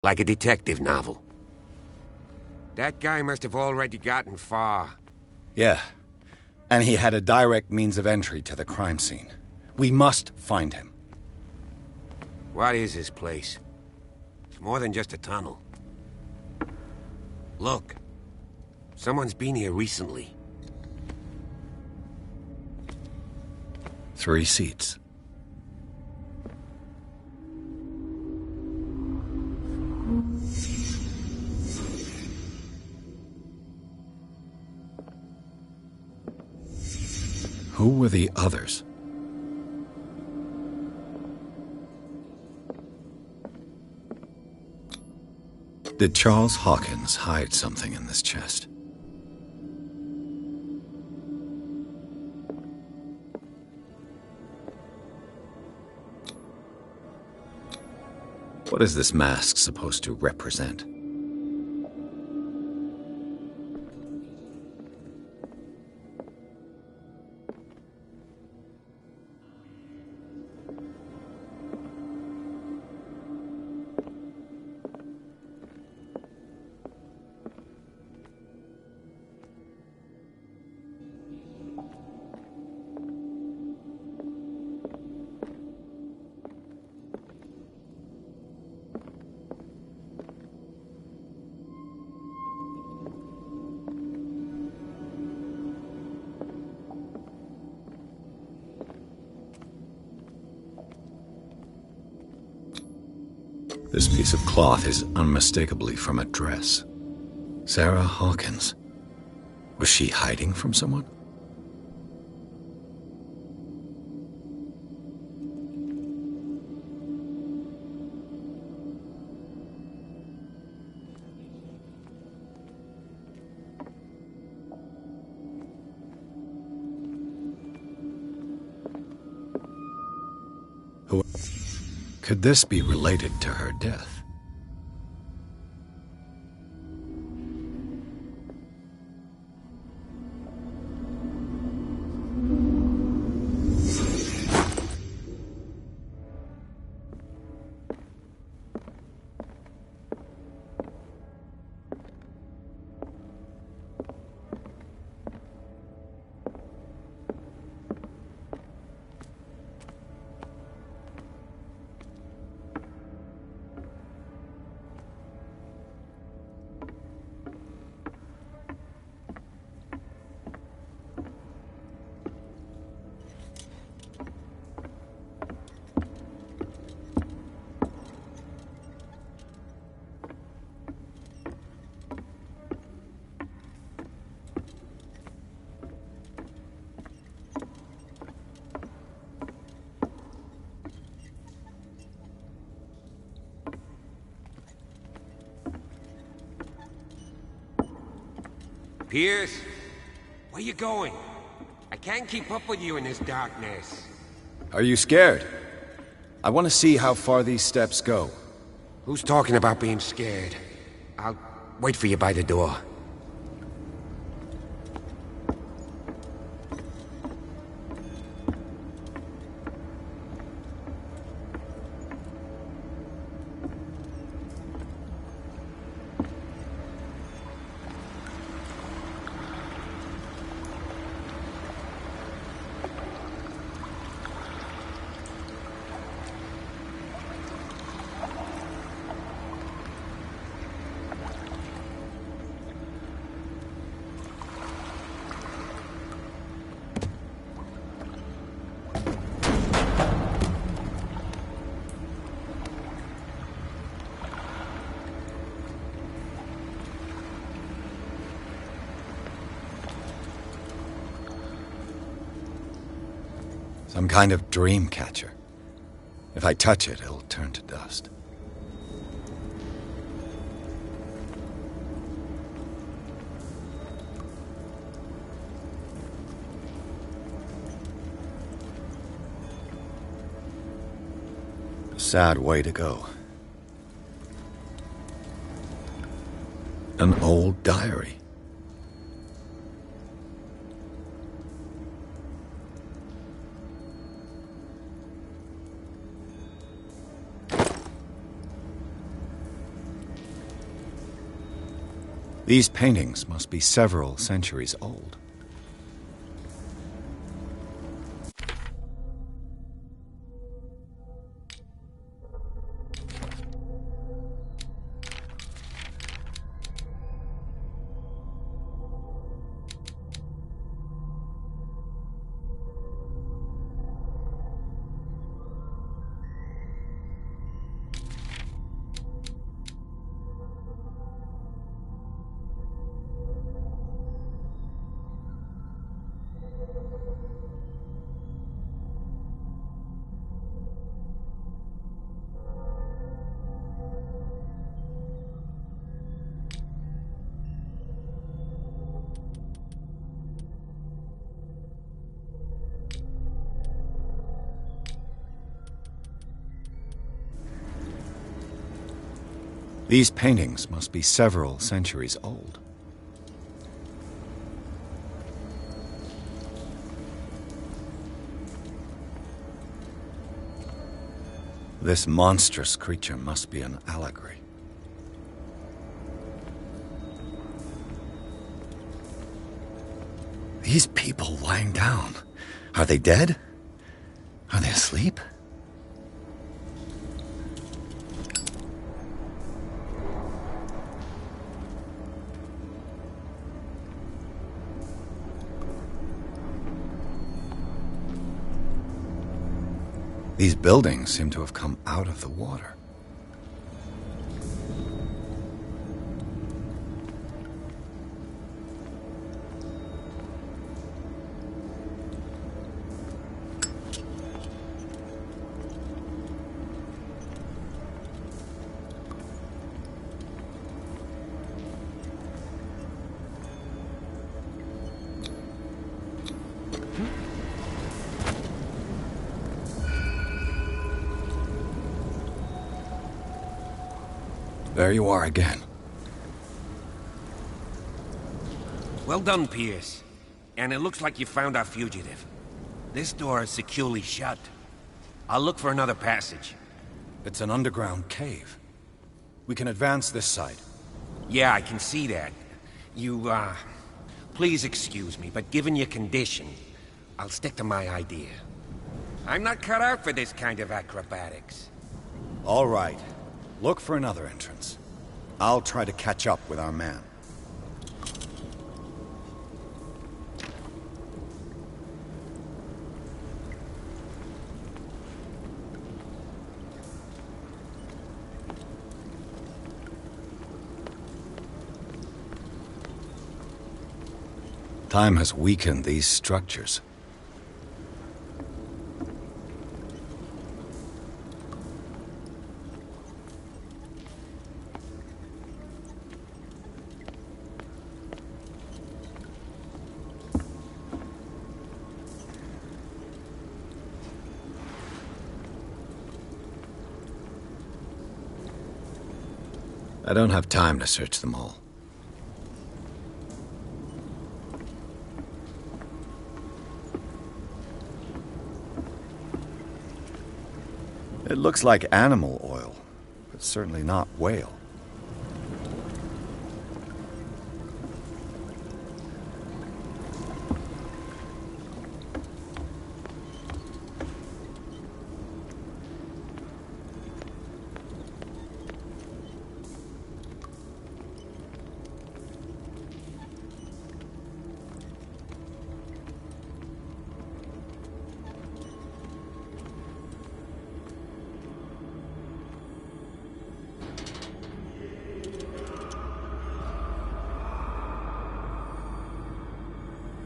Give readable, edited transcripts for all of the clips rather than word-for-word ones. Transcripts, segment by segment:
Like a detective novel. That guy must have already gotten far. Yeah. And he had a direct means of entry to the crime scene. We must find him. What is this place? It's more than just a tunnel. Look. Someone's been here recently. 3 seats. Who were the others? Did Charles Hawkins hide something in this chest? What is this mask supposed to represent? This piece of cloth is unmistakably from a dress. Sarah Hawkins. Was she hiding from someone? Who? Could this be related to her death? Pierce? Where you going? I can't keep up with you in this darkness. Are you scared? I want to see how far these steps go. Who's talking about being scared? I'll wait for you by the door. Some kind of dream catcher. If I touch it, it'll turn to dust. A sad way to go. An old diary. These paintings must be several centuries old. These paintings must be several centuries old. This monstrous creature must be an allegory. These people lying down, are they dead? Are they asleep? These buildings seem to have come out of the water. There you are again. Well done, Pierce. And it looks like you found our fugitive. This door is securely shut. I'll look for another passage. It's an underground cave. We can advance this side. Yeah, I can see that. Please excuse me, but given your condition, I'll stick to my idea. I'm not cut out for this kind of acrobatics. All right. Look for another entrance. I'll try to catch up with our man. Time has weakened these structures. I don't have time to search them all. It looks like animal oil, but certainly not whale.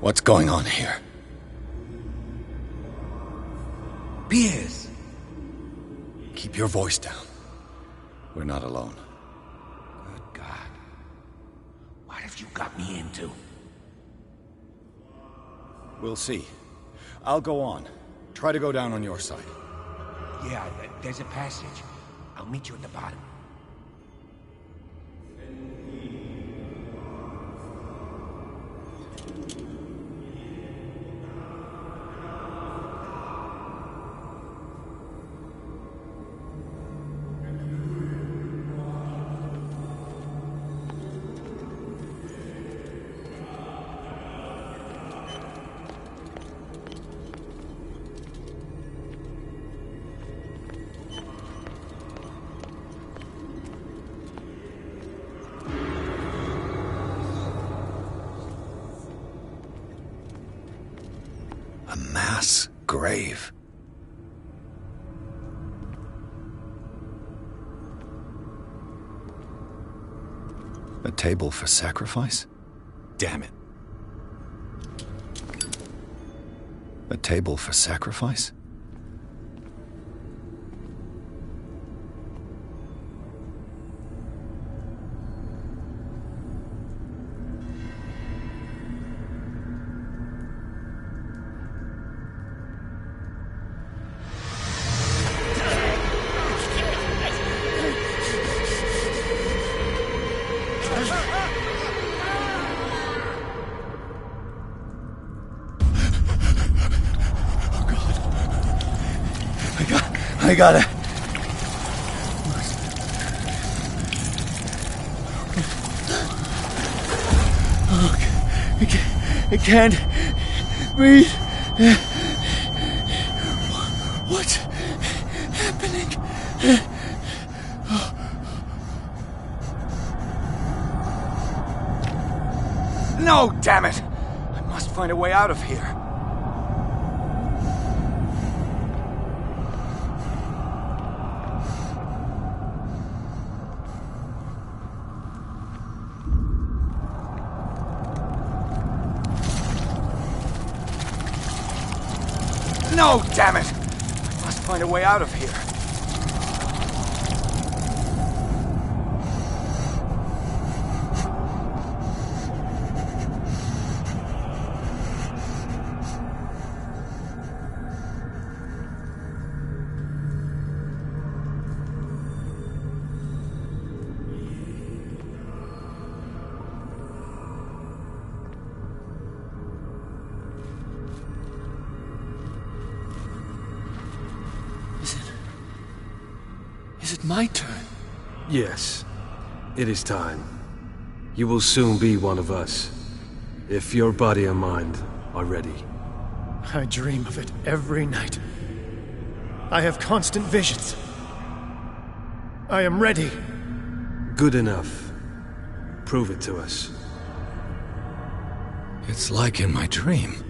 What's going on here? Pierce! Keep your voice down. We're not alone. Good God. What have you got me into? We'll see. I'll go on. Try to go down on your side. Yeah, there's a passage. I'll meet you at the bottom. mass grave. A table for sacrifice? Damn it. A table for sacrifice? I gotta... Oh, I can't breathe. What's happening? No, damn it! I must find a way out of here. No, damn it! I must find a way out of here. Is it my turn? Yes, it is time. You will soon be one of us, if your body and mind are ready. I dream of it every night. I have constant visions. I am ready. Good enough. Prove it to us. It's like in my dream.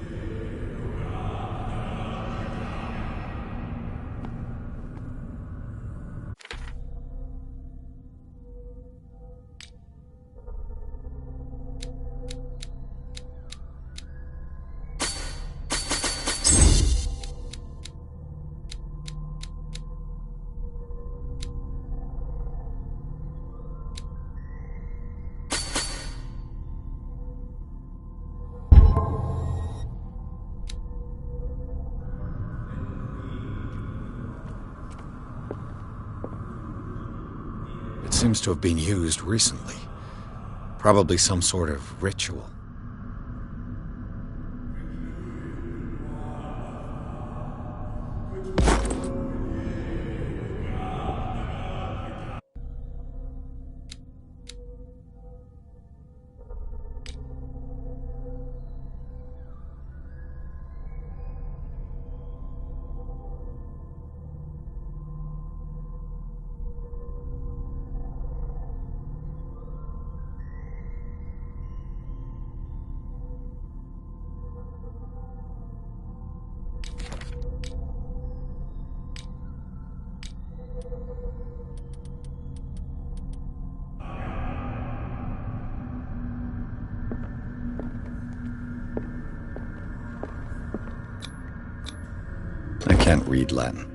Seems to have been used recently. Probably some sort of ritual. I can't read Latin.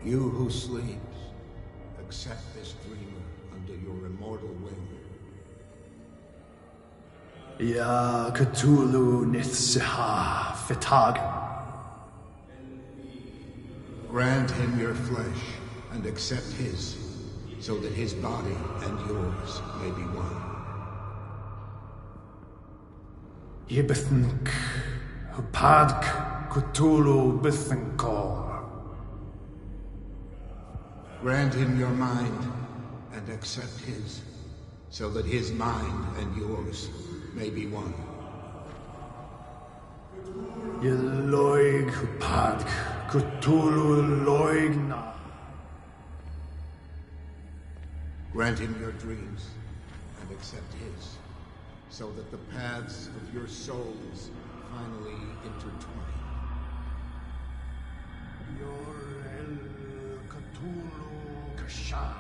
You who sleeps, accept this dreamer under your immortal wing. Ya Cthulhu Nithsiha Fitag. Grant him your flesh and accept his, so that his body and yours may be one. Yibithink Hupadk Cthulhu Bithinkor. Grant him your mind and accept his, so that his mind and yours may be one. Yeloig Hupadk Cthulhu Loigna. Grant him your dreams and accept his, so that the paths of your souls finally intertwine. Yorel Cthulhu Kashak.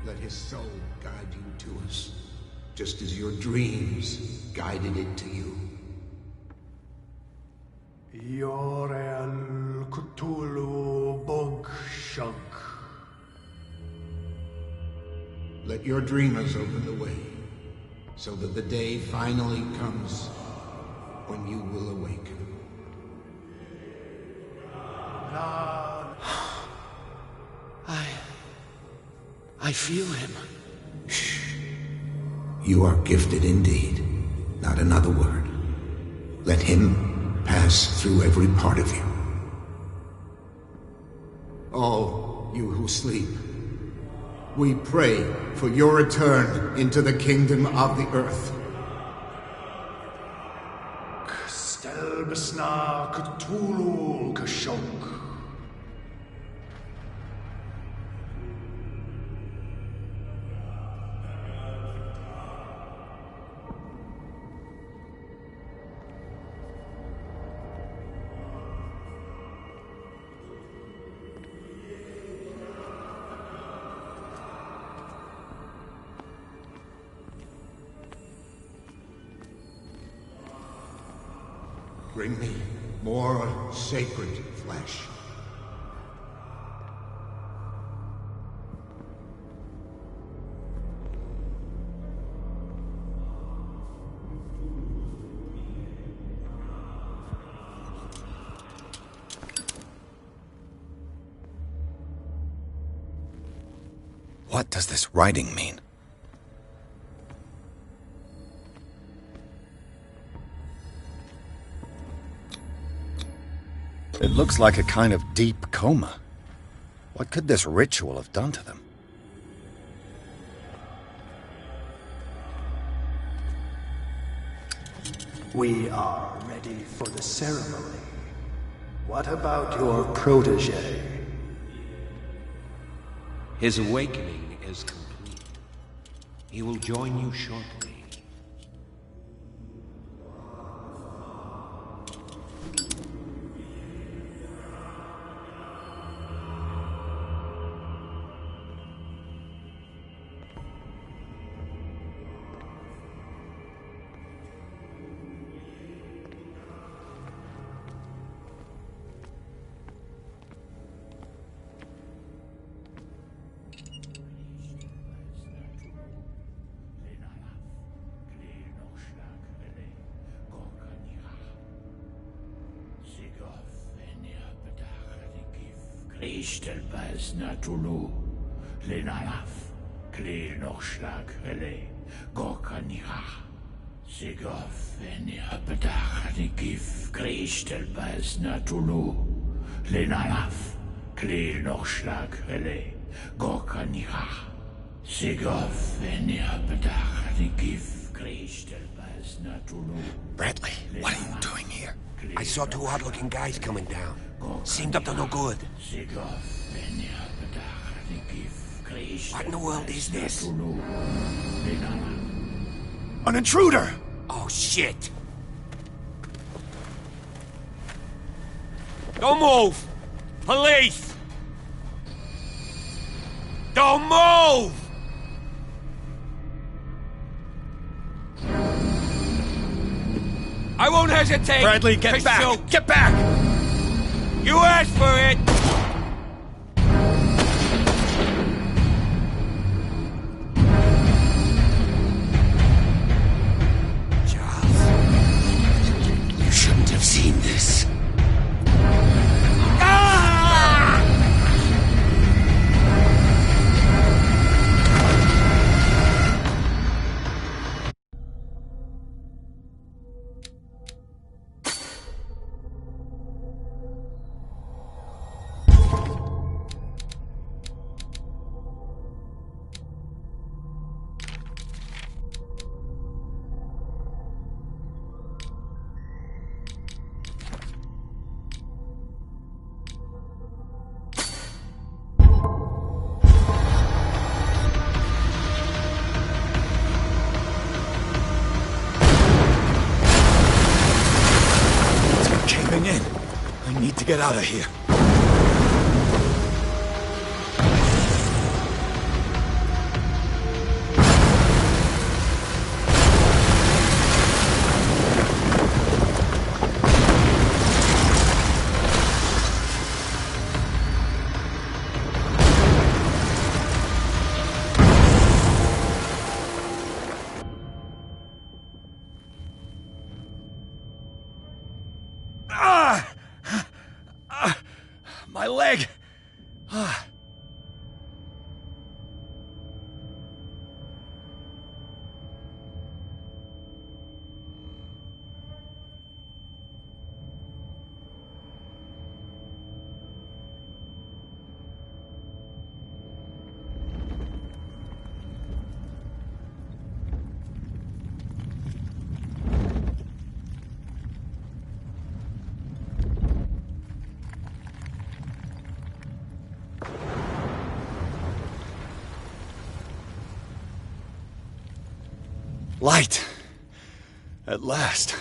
Let his soul guide you to us, just as your dreams guided it to you. Yorel Cthulhu Bogshunk. Let your dreamers open the way, so that the day finally comes when you will awaken. I feel him. Shh. You are gifted indeed. Not another word. Let him pass through every part of you. All you who sleep, we pray for your return into the kingdom of the earth. Stelbisna Cthulhu Kashok. Bring me more sacred flesh. What does this writing mean? It looks like a kind of deep coma. What could this ritual have done to them? We are ready for the ceremony. What about your protege? His awakening is complete. He will join you shortly. Ishtelbaz Natulu, Lenalaf, Kle Nochschlag Rele, Gorkanira, Sigof, Eniapedach, Nikif, Krishtelbaz Natulu, Lenalaf, Kle Nochschlag Rele, Gorkanira, Sigof, Eniapedach, Nikif, Krishtelbaz Natulu. Bradley, what are you doing here? I saw two odd-looking guys coming down. Seemed up to no good. What in the world is this? An intruder! Oh, shit! Don't move! Police! Don't move! I won't hesitate! Bradley, get back! Shoot. Get back! You asked for it! Charles, you shouldn't have seen this. I need to get out of here. My leg! Light! At last.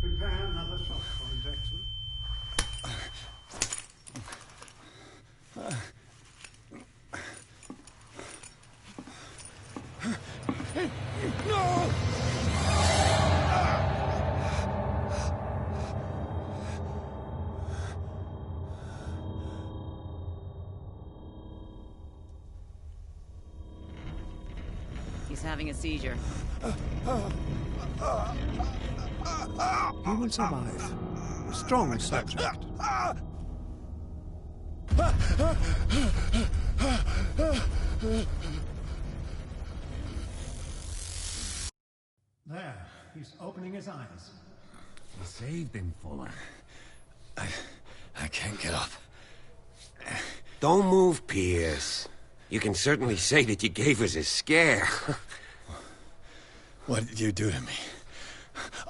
Prepare another shot for injection. No! He's having a seizure. He will survive. Strong subject. There, he's opening his eyes. You saved him, Fuller. I can't get up. Don't move, Pierce. You can certainly say that you gave us a scare. What did you do to me?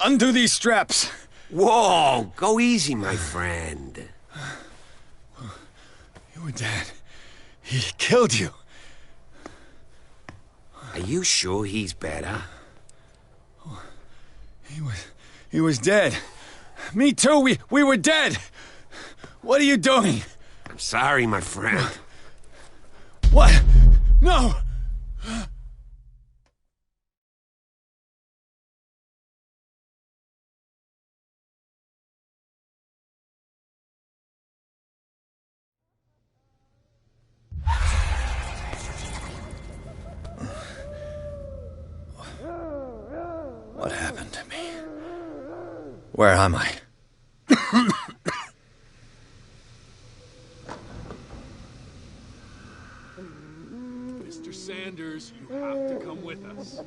Undo these straps! Whoa! Go easy, my friend. You were dead. He killed you. Are you sure he's better? He was dead. Me too, we were dead! What are you doing? I'm sorry, my friend. What? No! What happened to me? Where am I? Mr. Sanders, you have to come with us.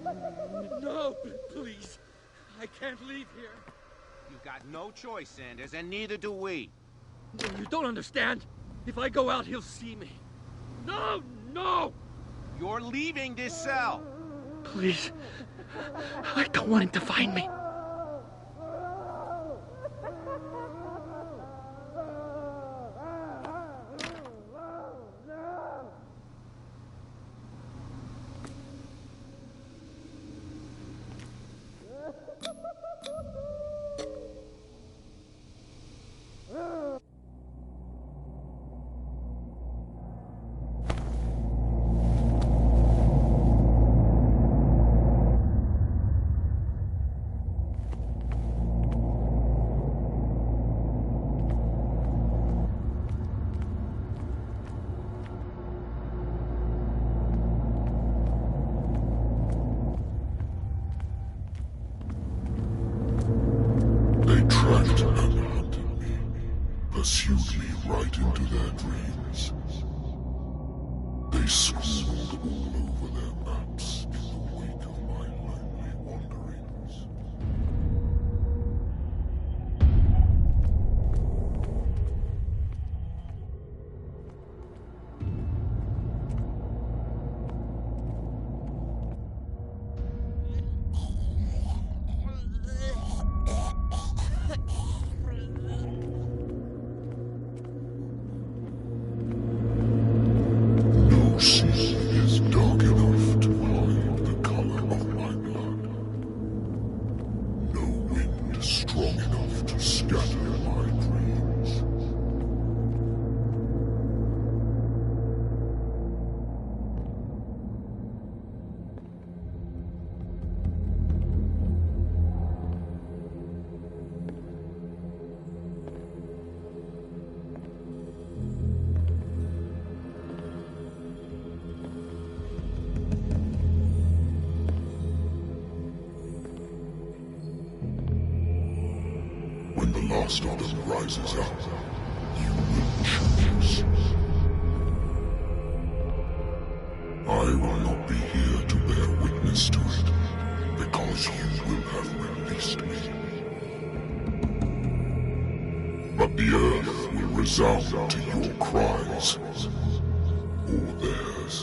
No, please. I can't leave here. You've got no choice, Sanders, and neither do we. No, you don't understand. If I go out, he'll see me. No, no! You're leaving this cell. Please. I don't want him to find me. Pursued me right into their dreams. They scrawled all over their maps in the wake of my lonely wanderings. When the last of them rises up, you will choose. I will not be here to bear witness to it, because you will have released me. But the earth will resound to your cries, or theirs.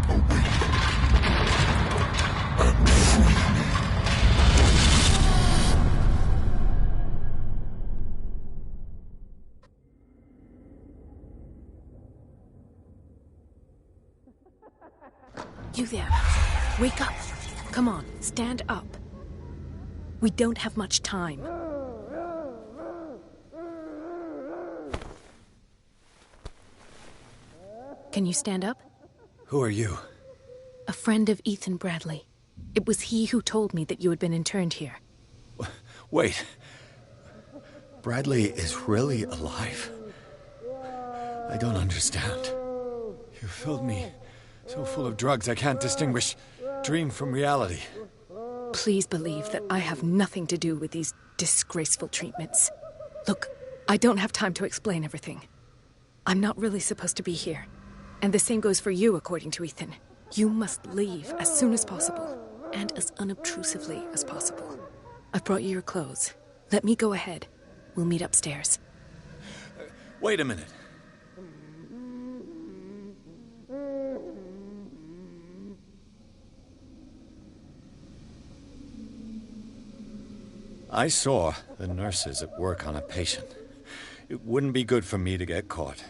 Awaken and free me. You there. Wake up. Come on, stand up. We don't have much time. Can you stand up? Who are you? A friend of Ethan Bradley. It was he who told me that you had been interned here. Wait. Bradley is really alive? I don't understand. You filled me so full of drugs I can't distinguish dream from reality. Please believe that I have nothing to do with these disgraceful treatments. Look, I don't have time to explain everything. I'm not really supposed to be here. And the same goes for you, according to Ethan. You must leave as soon as possible, and as unobtrusively as possible. I've brought you your clothes. Let me go ahead. We'll meet upstairs. Wait a minute. I saw the nurses at work on a patient. It wouldn't be good for me to get caught.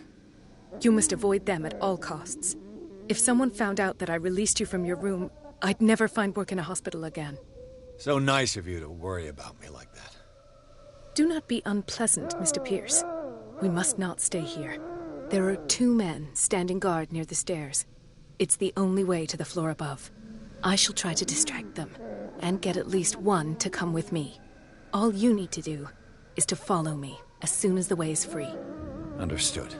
You must avoid them at all costs. If someone found out that I released you from your room, I'd never find work in a hospital again. So nice of you to worry about me like that. Do not be unpleasant, Mr. Pierce. We must not stay here. There are 2 men standing guard near the stairs. It's the only way to the floor above. I shall try to distract them, and get at least one to come with me. All you need to do is to follow me as soon as the way is free. Understood.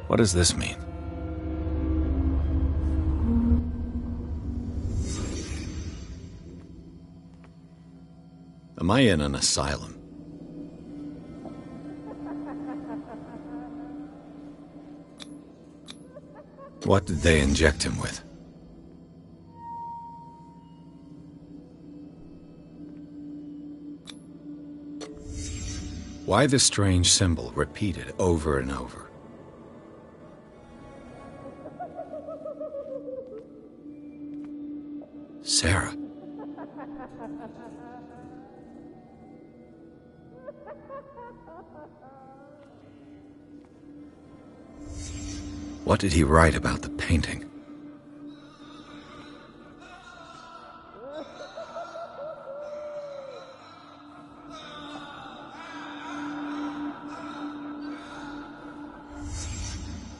What does this mean? Am I in an asylum? What did they inject him with? Why the strange symbol repeated over and over? Sarah. What did he write about the painting?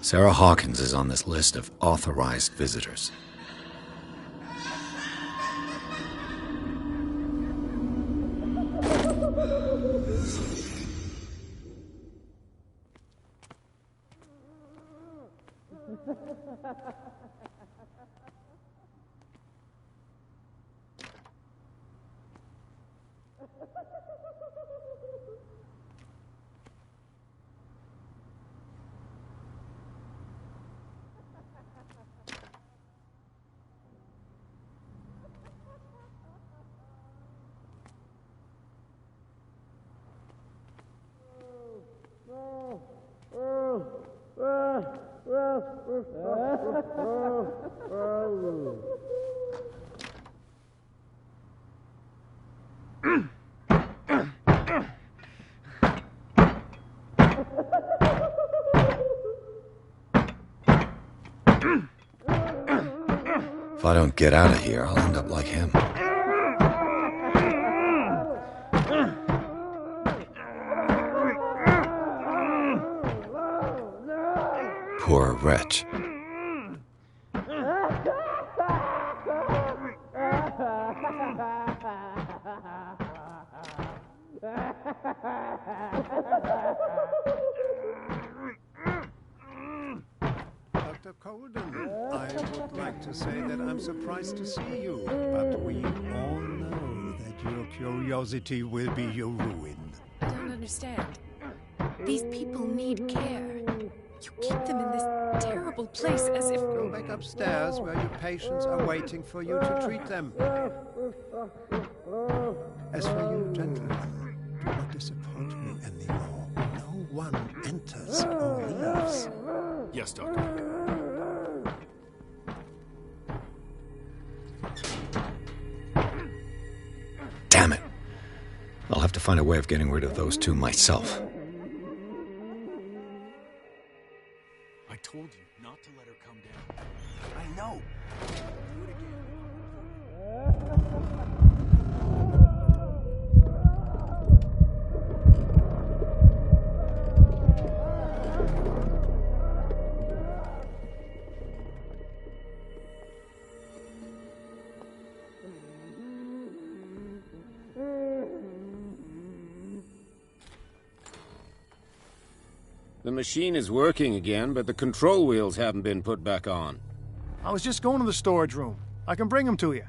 Sarah Hawkins is on this list of authorized visitors. If I don't get out of here, I'll end up like him. Poor wretch. Dr. Colden, I would like to say that I'm surprised to see you, but we all know that your curiosity will be your ruin. I don't understand. These people need care. You keep them in this terrible place as if... Go back upstairs where your patients are waiting for you to treat them. As for you, gentlemen, do not disappoint me anymore. No one enters or leaves. Yes, Doctor. Damn it! I'll have to find a way of getting rid of those 2 myself. I told you not to let her come down. I know. Do it again. The machine is working again, but the control wheels haven't been put back on. I was just going to the storage room. I can bring them to you.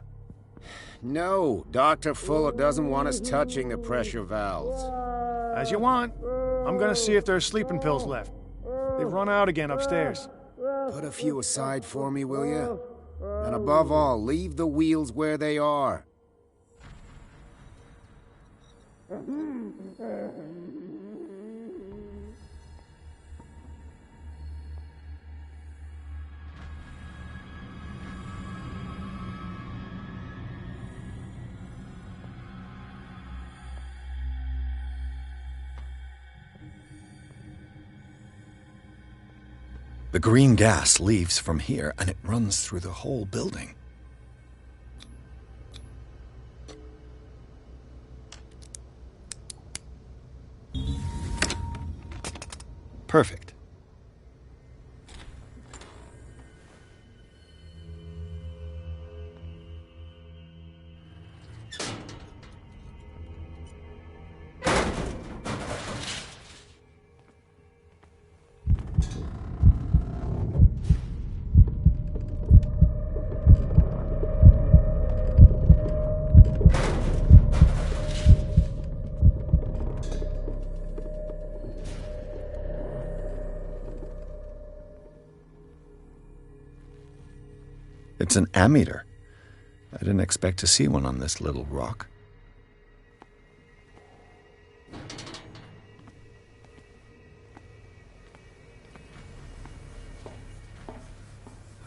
No, Dr. Fuller doesn't want us touching the pressure valves. As you want. I'm gonna see if there's sleeping pills left. They've run out again upstairs. Put a few aside for me, will you? And above all, leave the wheels where they are. The green gas leaves from here, and it runs through the whole building. Perfect. It's an ammeter. I didn't expect to see one on this little rock.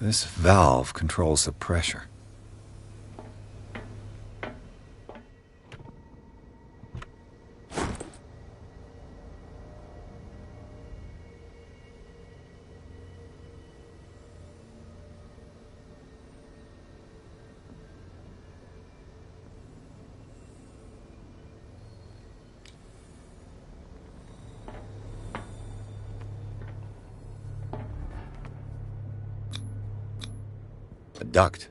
This valve controls the pressure. A duct.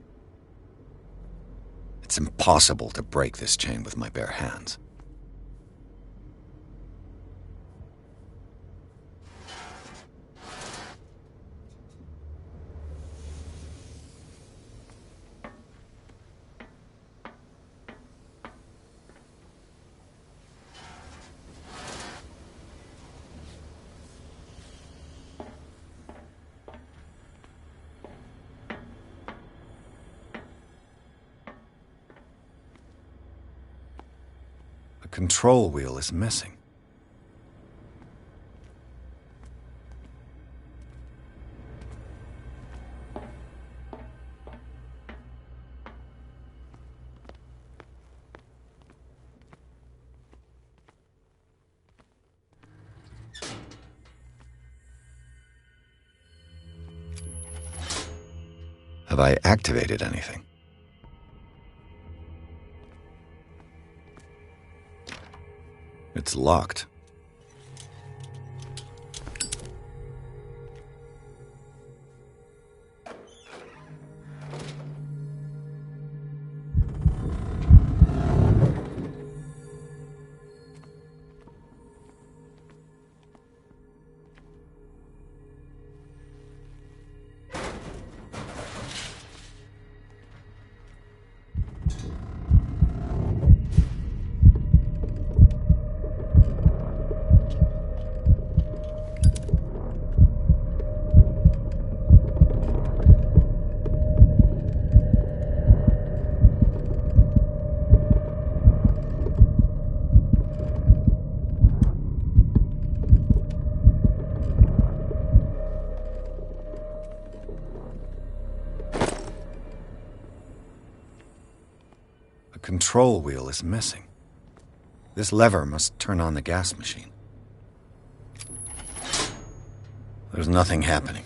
It's impossible to break this chain with my bare hands. The control wheel is missing. Have I activated anything? It's locked. Control wheel is missing. This lever must turn on the gas machine. There's nothing happening.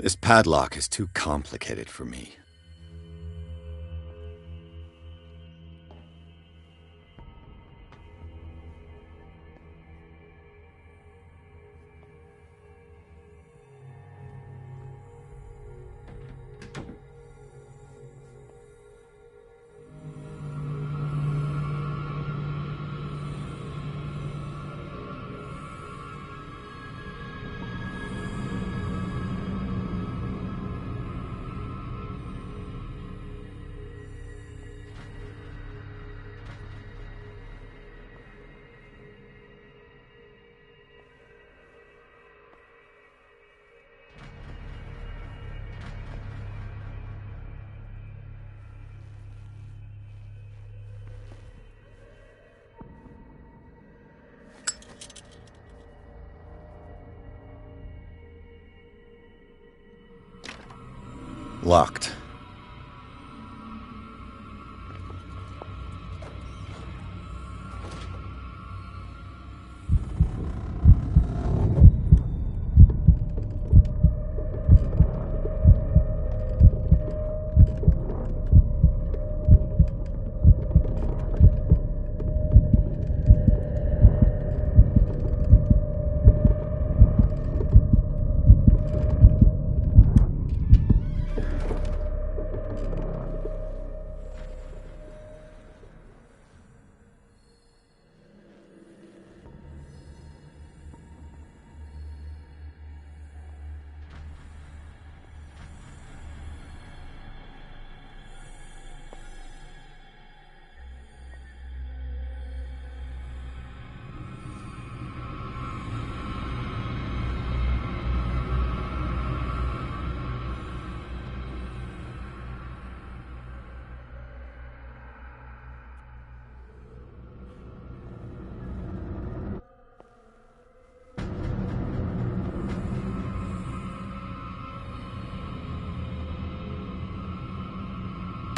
This padlock is too complicated for me. Locked.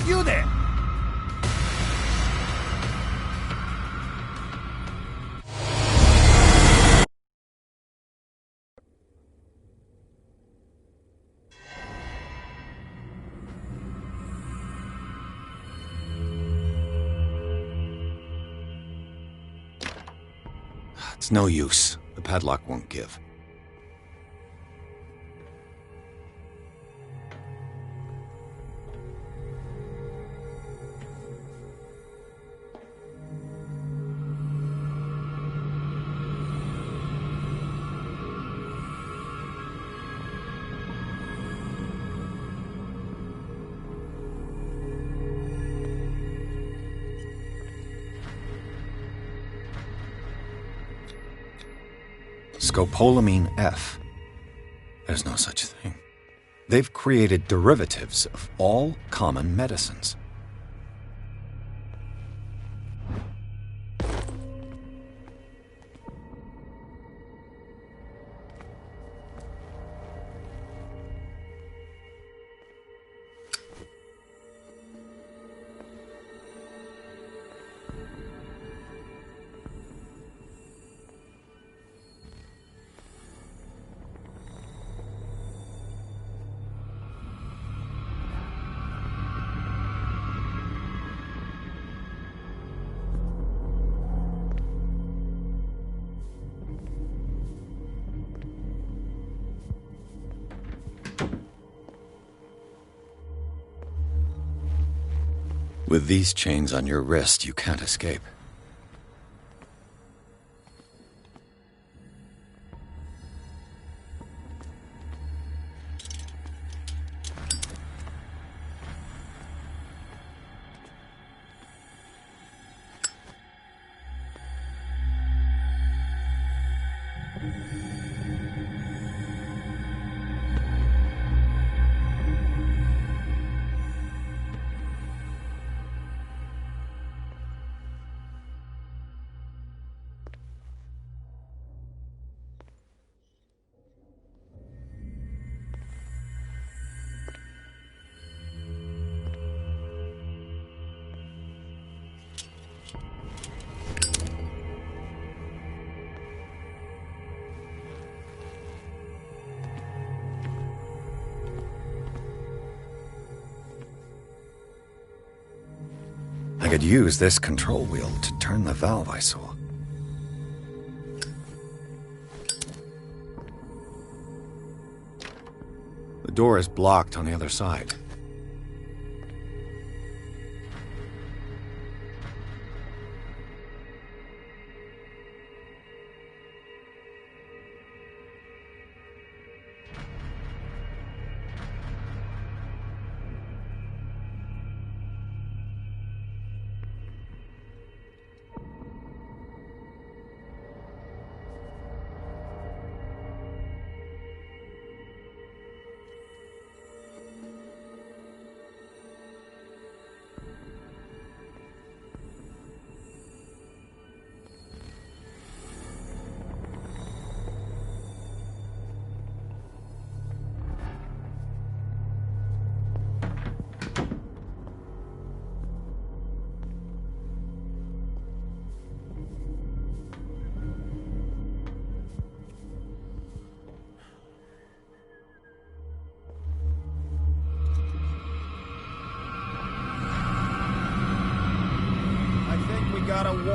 You there! It's no use. The padlock won't give. Scopolamine F. There's no such thing. They've created derivatives of all common medicines. With these chains on your wrist, you can't escape. I could use this control wheel to turn the valve I saw. The door is blocked on the other side.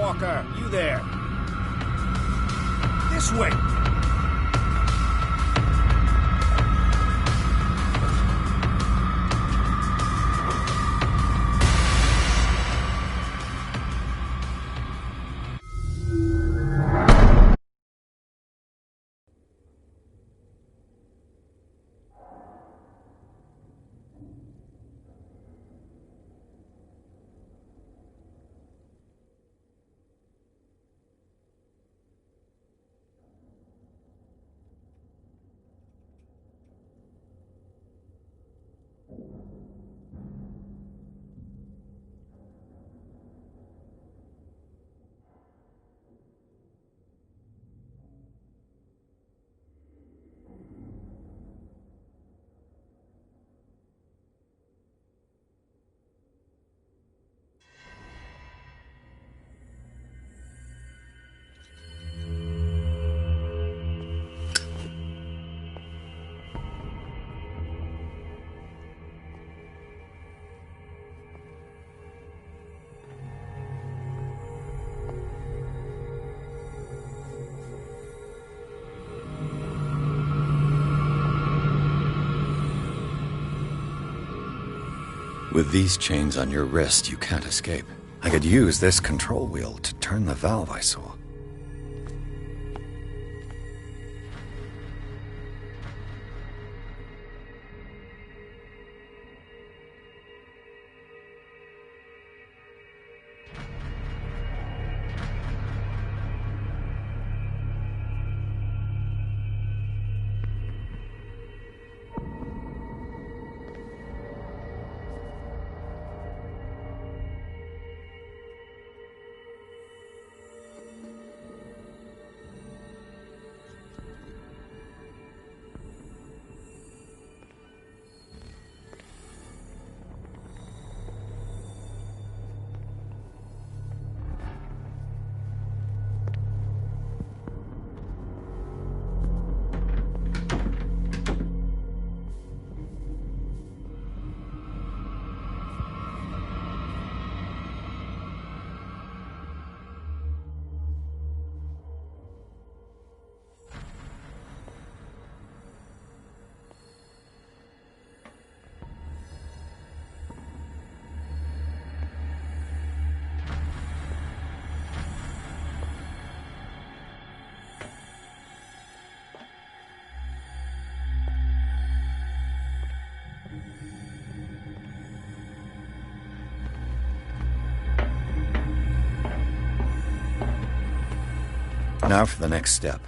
Walker, you there. This way. With these chains on your wrist, you can't escape. I could use this control wheel to turn the valve I saw. Now for the next step.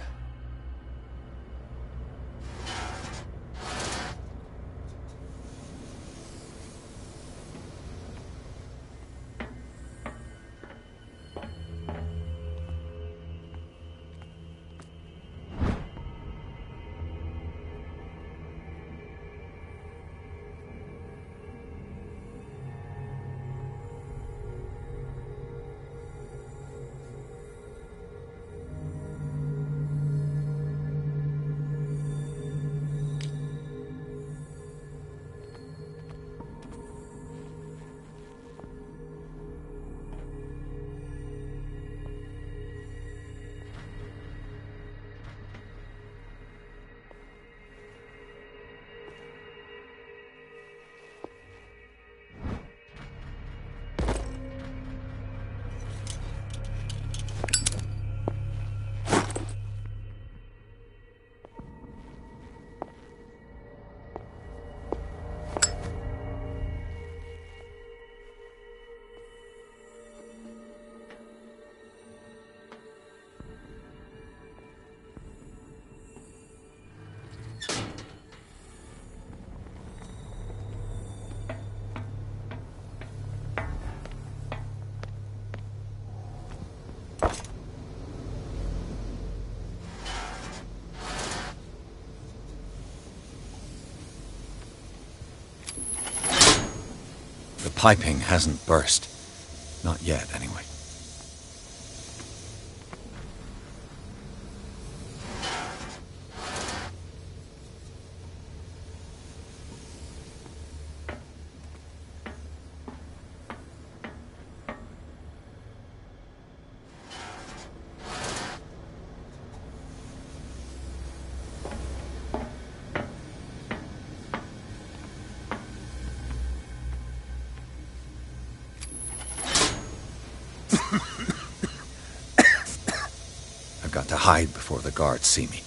The piping hasn't burst. Not yet, anyway. I've got to hide before the guards see me.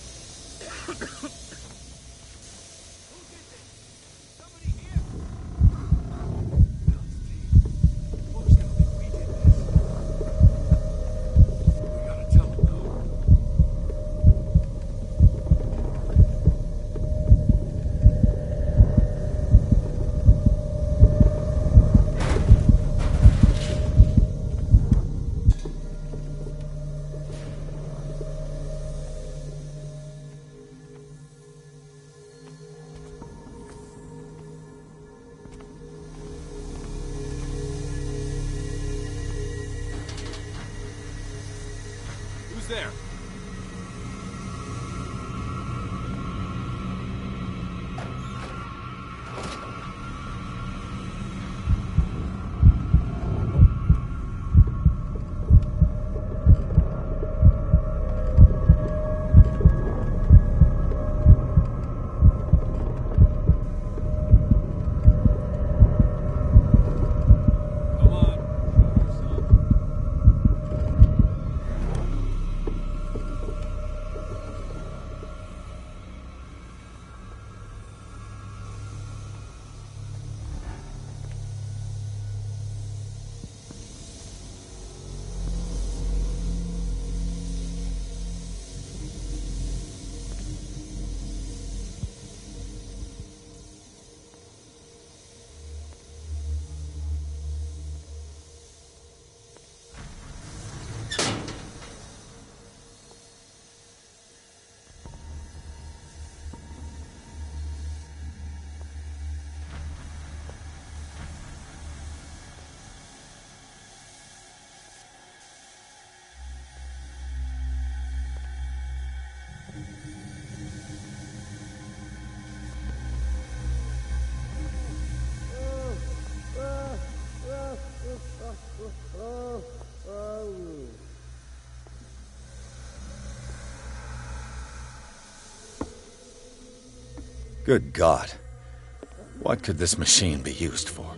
Who's there? Good God. What could this machine be used for?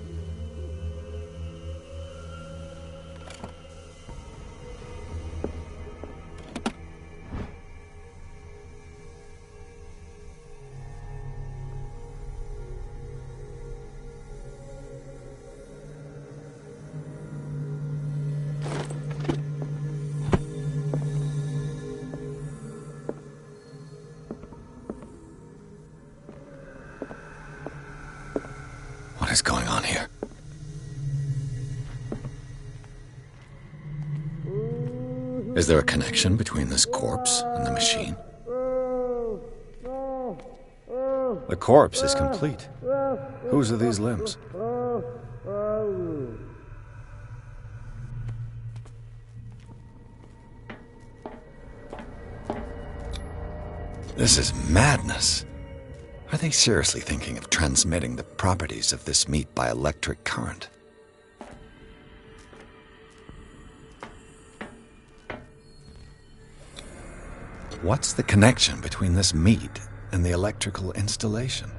What is going on here? Is there a connection between this corpse and the machine? The corpse is complete. Whose are these limbs? This is madness. Are they seriously thinking of transmitting the properties of this meat by electric current? What's the connection between this meat and the electrical installation?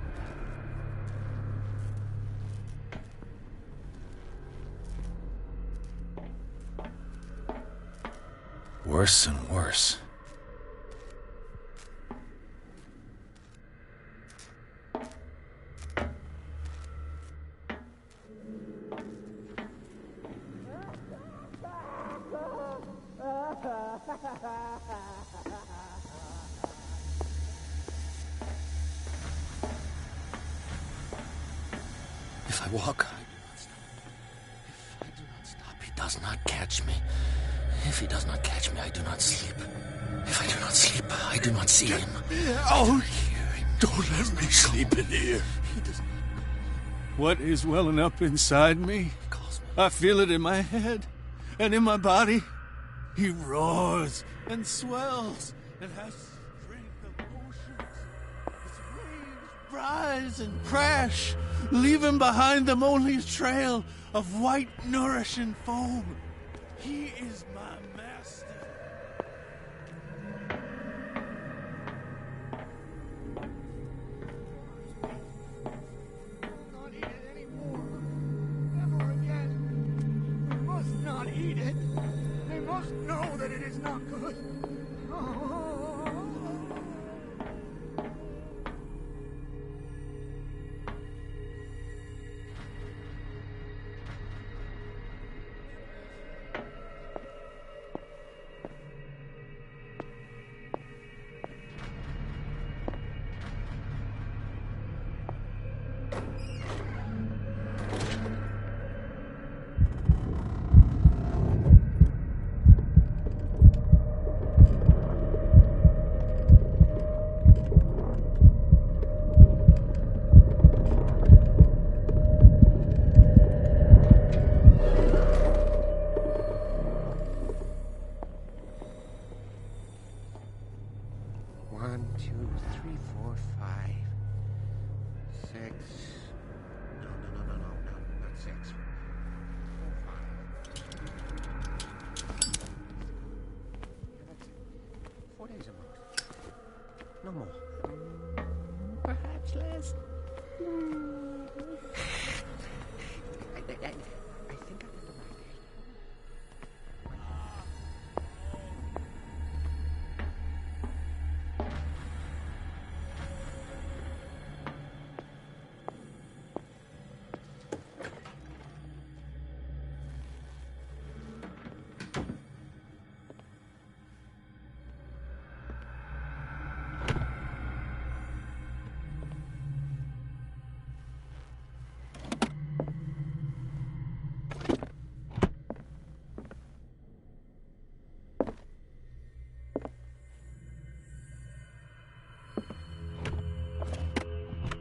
Worse and worse. If I walk, I do not stop. If I do not stop, he does not catch me. If he does not catch me, I do not sleep. If I do not sleep, I do not see him. Oh, don't let me sleep in here. What is welling up inside me? I feel it in my head and in my body. He roars and swells and has strength of oceans. His waves rise and crash, leaving behind them only a trail of white, nourishing foam. He is my master. Not eat it anymore. Never again. We must not eat it. No more. Perhaps less. I think I got the right day.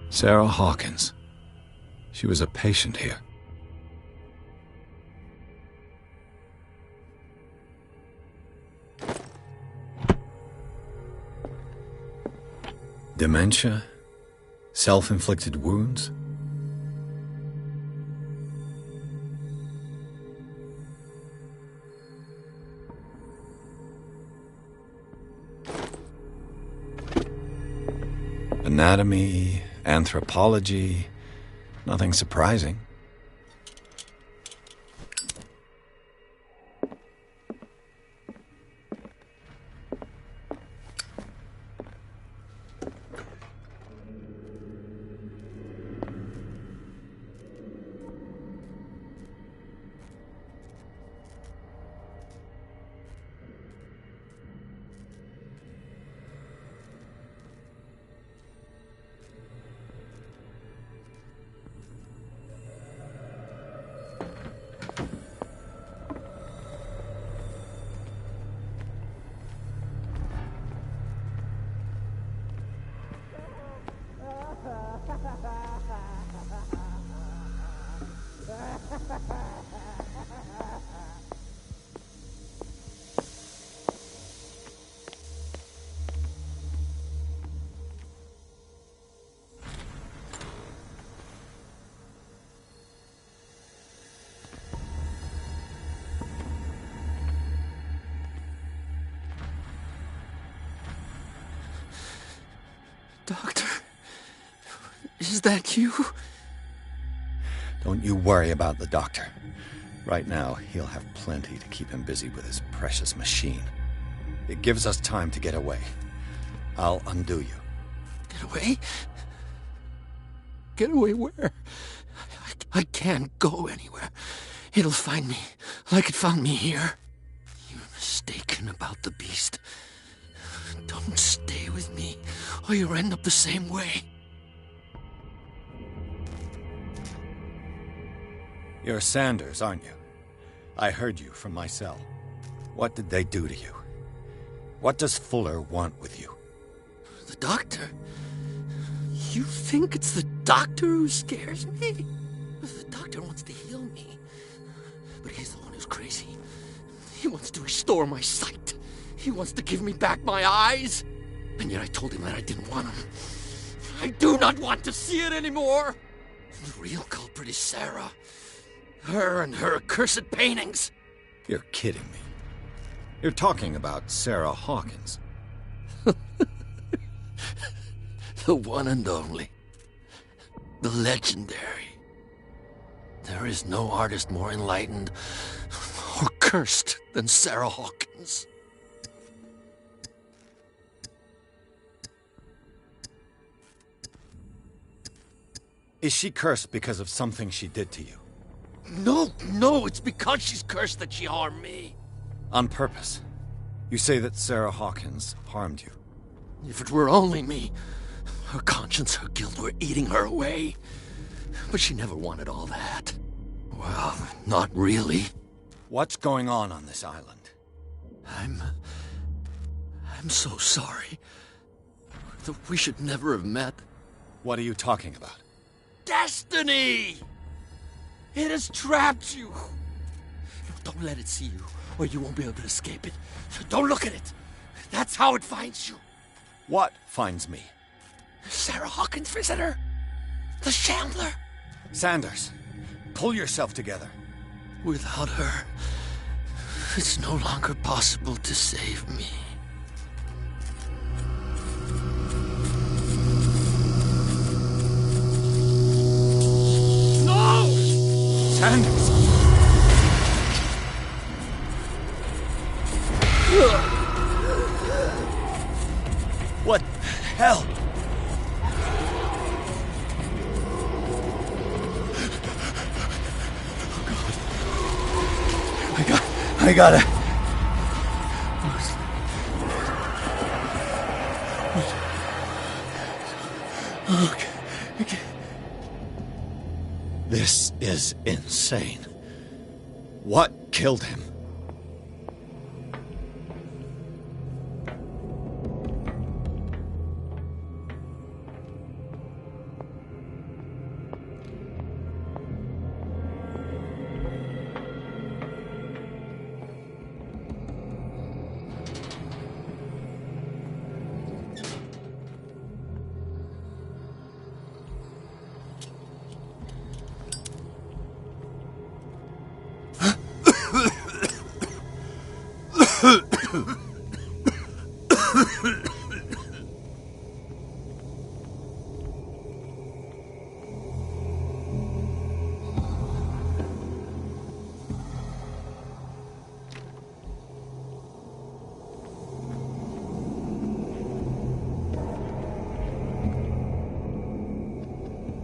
Sarah Hawkins. She was a patient here. Dementia? Self-inflicted wounds? Anatomy, anthropology, nothing surprising. Doctor, is that you? Don't you worry about the doctor. Right now, he'll have plenty to keep him busy with his precious machine. It gives us time to get away. I'll undo you. Get away? Get away where? I can't go anywhere. It'll find me, like it found me here. You're mistaken about the beast. Don't stay with me, or you'll end up the same way. You're Sanders, aren't you? I heard you from my cell. What did they do to you? What does Fuller want with you? The doctor? You think it's the doctor who scares me? The doctor wants to heal me. But he's the one who's crazy. He wants to restore my sight. He wants to give me back my eyes. And yet I told him that I didn't want him. I do not want to see it anymore. The real culprit is Sarah. Her and her accursed paintings. You're kidding me. You're talking about Sarah Hawkins. The one and only. The legendary. There is no artist more enlightened or cursed than Sarah Hawkins. Is she cursed because of something she did to you? No, it's because she's cursed that she harmed me. On purpose. You say that Sarah Hawkins harmed you. If it were only me, her conscience, her guilt were eating her away. But she never wanted all that. Well, not really. What's going on this island? I'm so sorry. We should never have met. What are you talking about? Destiny! It has trapped you. Don't let it see you, or you won't be able to escape it. Don't look at it. That's how it finds you. What finds me? Sarah Hawkins' visitor. The Shambler. Sanders, pull yourself together. Without her, it's no longer possible to save me. No! Sanders! What the hell? I gotta... Okay. This is insane. What killed him?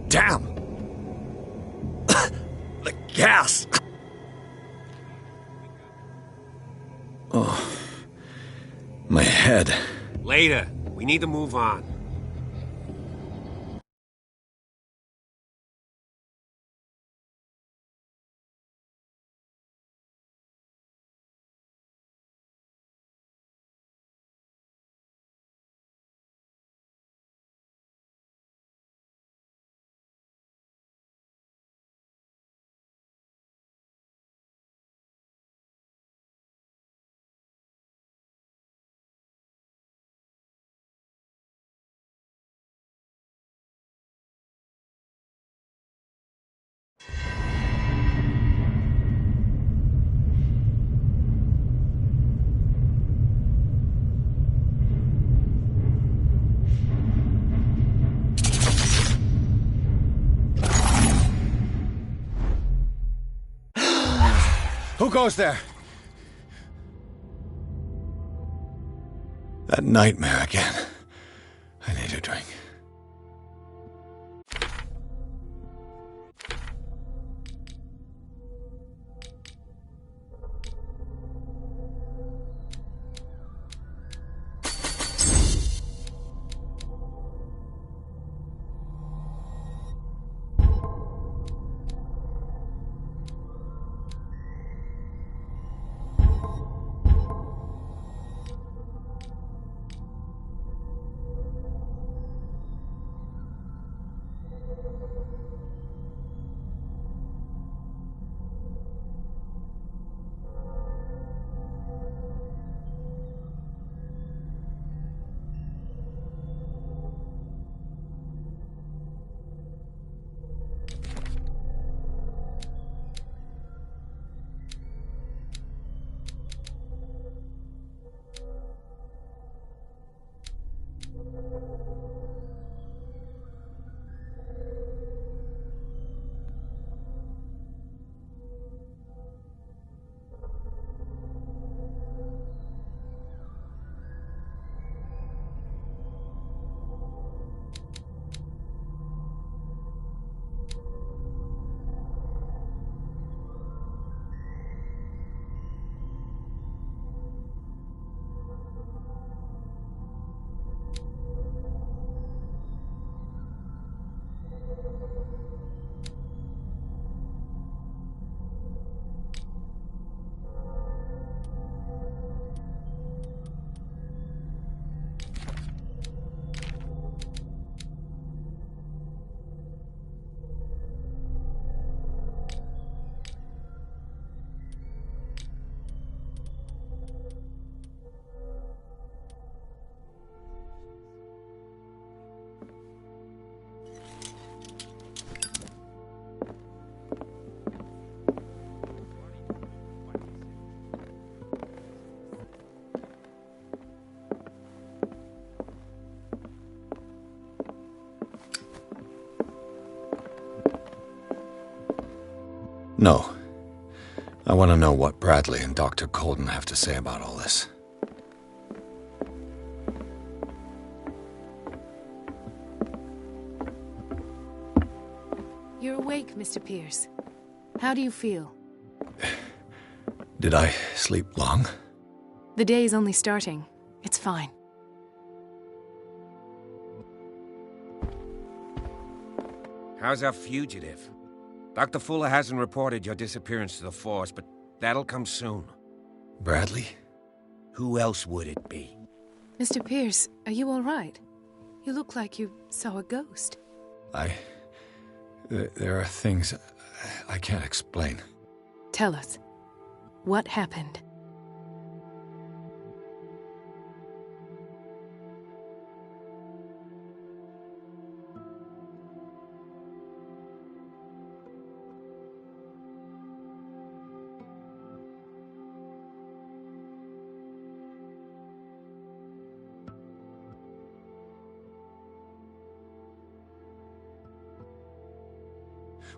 Damn! The gas! Oh. My head. Later. We need to move on. Who goes there? That nightmare again. I need a drink. No. I want to know what Bradley and Dr. Colden have to say about all this. You're awake, Mr. Pierce. How do you feel? Did I sleep long? The day is only starting. It's fine. How's our fugitive? Dr. Fuller hasn't reported your disappearance to the force, but that'll come soon. Bradley? Who else would it be? Mr. Pierce, are you all right? You look like you saw a ghost. There are things I can't explain. Tell us. What happened?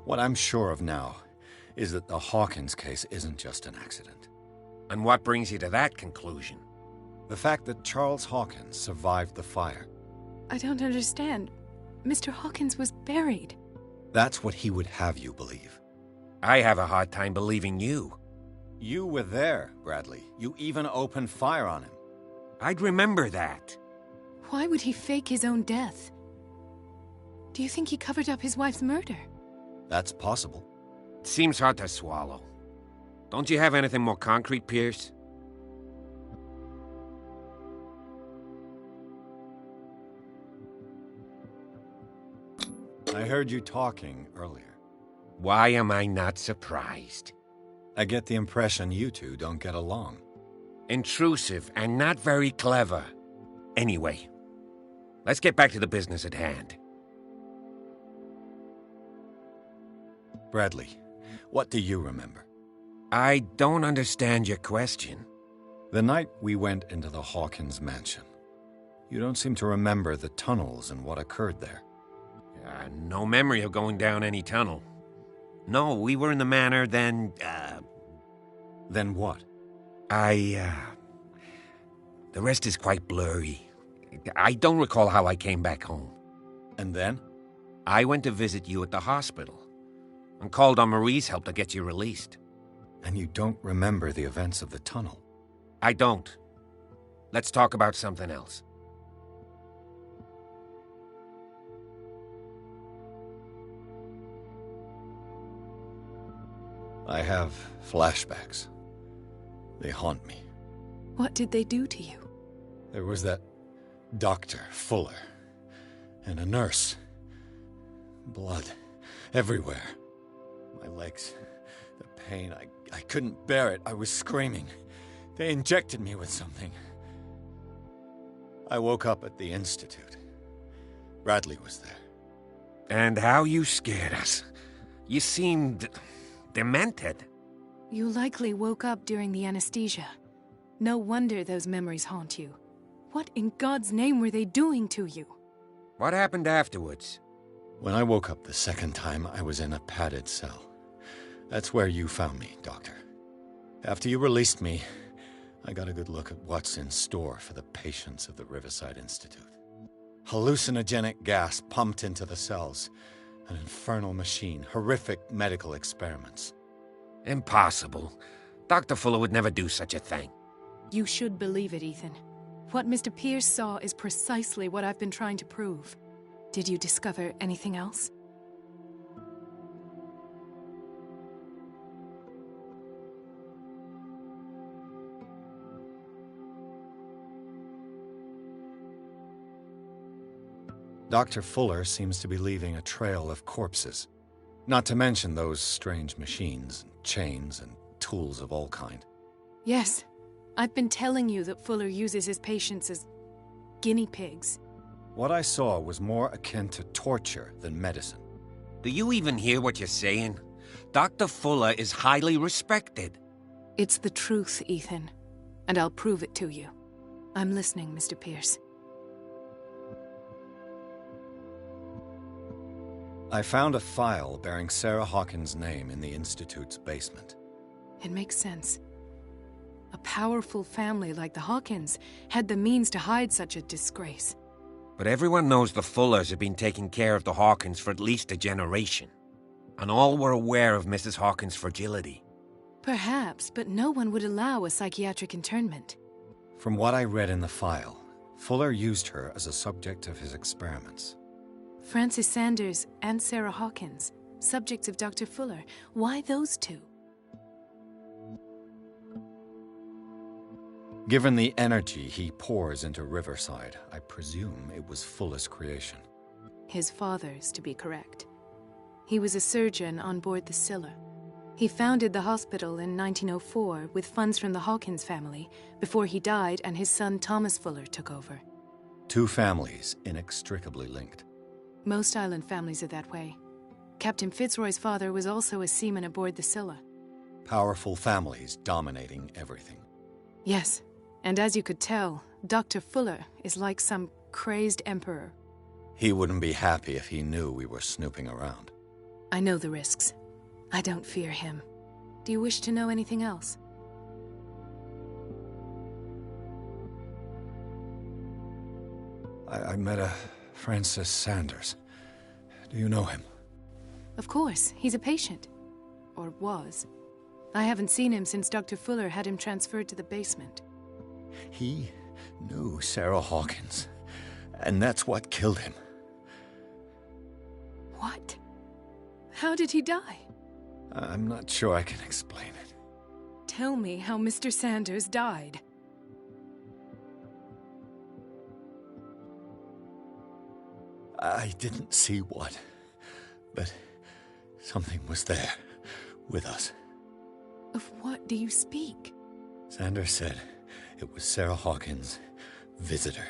What I'm sure of now is that the Hawkins case isn't just an accident. And what brings you to that conclusion? The fact that Charles Hawkins survived the fire. I don't understand. Mr. Hawkins was buried. That's what he would have you believe. I have a hard time believing you. You were there, Bradley. You even opened fire on him. I'd remember that. Why would he fake his own death? Do you think he covered up his wife's murder? That's possible. It seems hard to swallow. Don't you have anything more concrete, Pierce? I heard you talking earlier. Why am I not surprised? I get the impression you two don't get along. Intrusive and not very clever. Anyway, let's get back to the business at hand. Bradley, what do you remember? I don't understand your question. The night we went into the Hawkins mansion. You don't seem to remember the tunnels and what occurred there. No memory of going down any tunnel. No, we were in the manor, then, Then what? The rest is quite blurry. I don't recall how I came back home. And then? I went to visit you at the hospital, and called on Marie's help to get you released. And you don't remember the events of the tunnel? I don't. Let's talk about something else. I have flashbacks. They haunt me. What did they do to you? There was that Dr. Fuller, and a nurse. Blood everywhere. My legs, the pain, I couldn't bear it. I was screaming. They injected me with something. I woke up at the Institute. Bradley was there. And how you scared us. You seemed demented. You likely woke up during the anesthesia. No wonder those memories haunt you. What in God's name were they doing to you? What happened afterwards? When I woke up the second time, I was in a padded cell. That's where you found me, Doctor. After you released me, I got a good look at what's in store for the patients of the Riverside Institute. Hallucinogenic gas pumped into the cells. An infernal machine. Horrific medical experiments. Impossible. Dr. Fuller would never do such a thing. You should believe it, Ethan. What Mr. Pierce saw is precisely what I've been trying to prove. Did you discover anything else? Dr. Fuller seems to be leaving a trail of corpses. Not to mention those strange machines, chains, and tools of all kind. Yes. I've been telling you that Fuller uses his patients as guinea pigs. What I saw was more akin to torture than medicine. Do you even hear what you're saying? Dr. Fuller is highly respected. It's the truth, Ethan. And I'll prove it to you. I'm listening, Mr. Pierce. I found a file bearing Sarah Hawkins' name in the Institute's basement. It makes sense. A powerful family like the Hawkins had the means to hide such a disgrace. But everyone knows the Fullers have been taking care of the Hawkins for at least a generation. And all were aware of Mrs. Hawkins' fragility. Perhaps, but no one would allow a psychiatric internment. From what I read in the file, Fuller used her as a subject of his experiments. Francis Sanders and Sarah Hawkins, subjects of Dr. Fuller. Why those two? Given the energy he pours into Riverside, I presume it was Fuller's creation. His father's, to be correct. He was a surgeon on board the Scylla. He founded the hospital in 1904 with funds from the Hawkins family before he died and his son Thomas Fuller took over. Two families inextricably linked. Most island families are that way. Captain Fitzroy's father was also a seaman aboard the Scylla. Powerful families dominating everything. Yes, and as you could tell, Dr. Fuller is like some crazed emperor. He wouldn't be happy if he knew we were snooping around. I know the risks. I don't fear him. Do you wish to know anything else? I met a Francis Sanders. Do you know him? Of course, he's a patient. Or was. I haven't seen him since Dr. Fuller had him transferred to the basement. He knew Sarah Hawkins, and that's what killed him. What? How did he die? I'm not sure I can explain it. Tell me how Mr. Sanders died. I didn't see what, but something was there, with us. Of what do you speak? Sanders said it was Sarah Hawkins' visitor.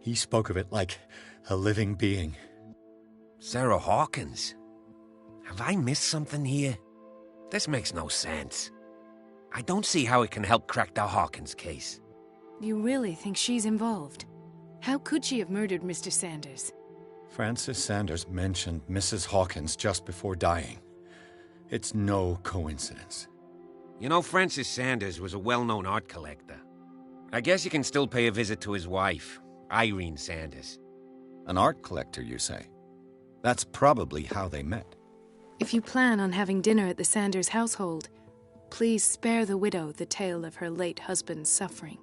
He spoke of it like a living being. Sarah Hawkins? Have I missed something here? This makes no sense. I don't see how it can help crack the Hawkins case. You really think she's involved? How could she have murdered Mr. Sanders? Francis Sanders mentioned Mrs. Hawkins just before dying. It's no coincidence. You know, Francis Sanders was a well-known art collector. I guess you can still pay a visit to his wife, Irene Sanders. An art collector, you say? That's probably how they met. If you plan on having dinner at the Sanders household, please spare the widow the tale of her late husband's suffering.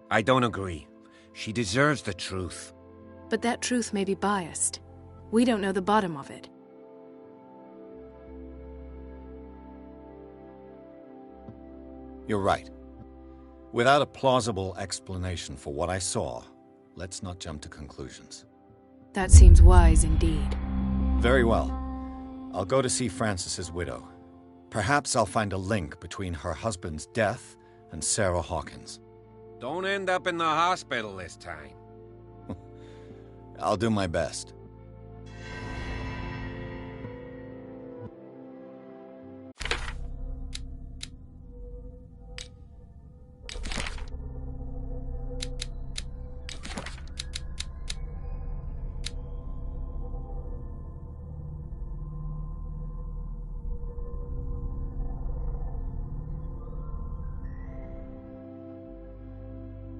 I don't agree. She deserves the truth. But that truth may be biased. We don't know the bottom of it. You're right. Without a plausible explanation for what I saw, let's not jump to conclusions. That seems wise indeed. Very well. I'll go to see Francis's widow. Perhaps I'll find a link between her husband's death and Sarah Hawkins. Don't end up in the hospital this time. I'll do my best.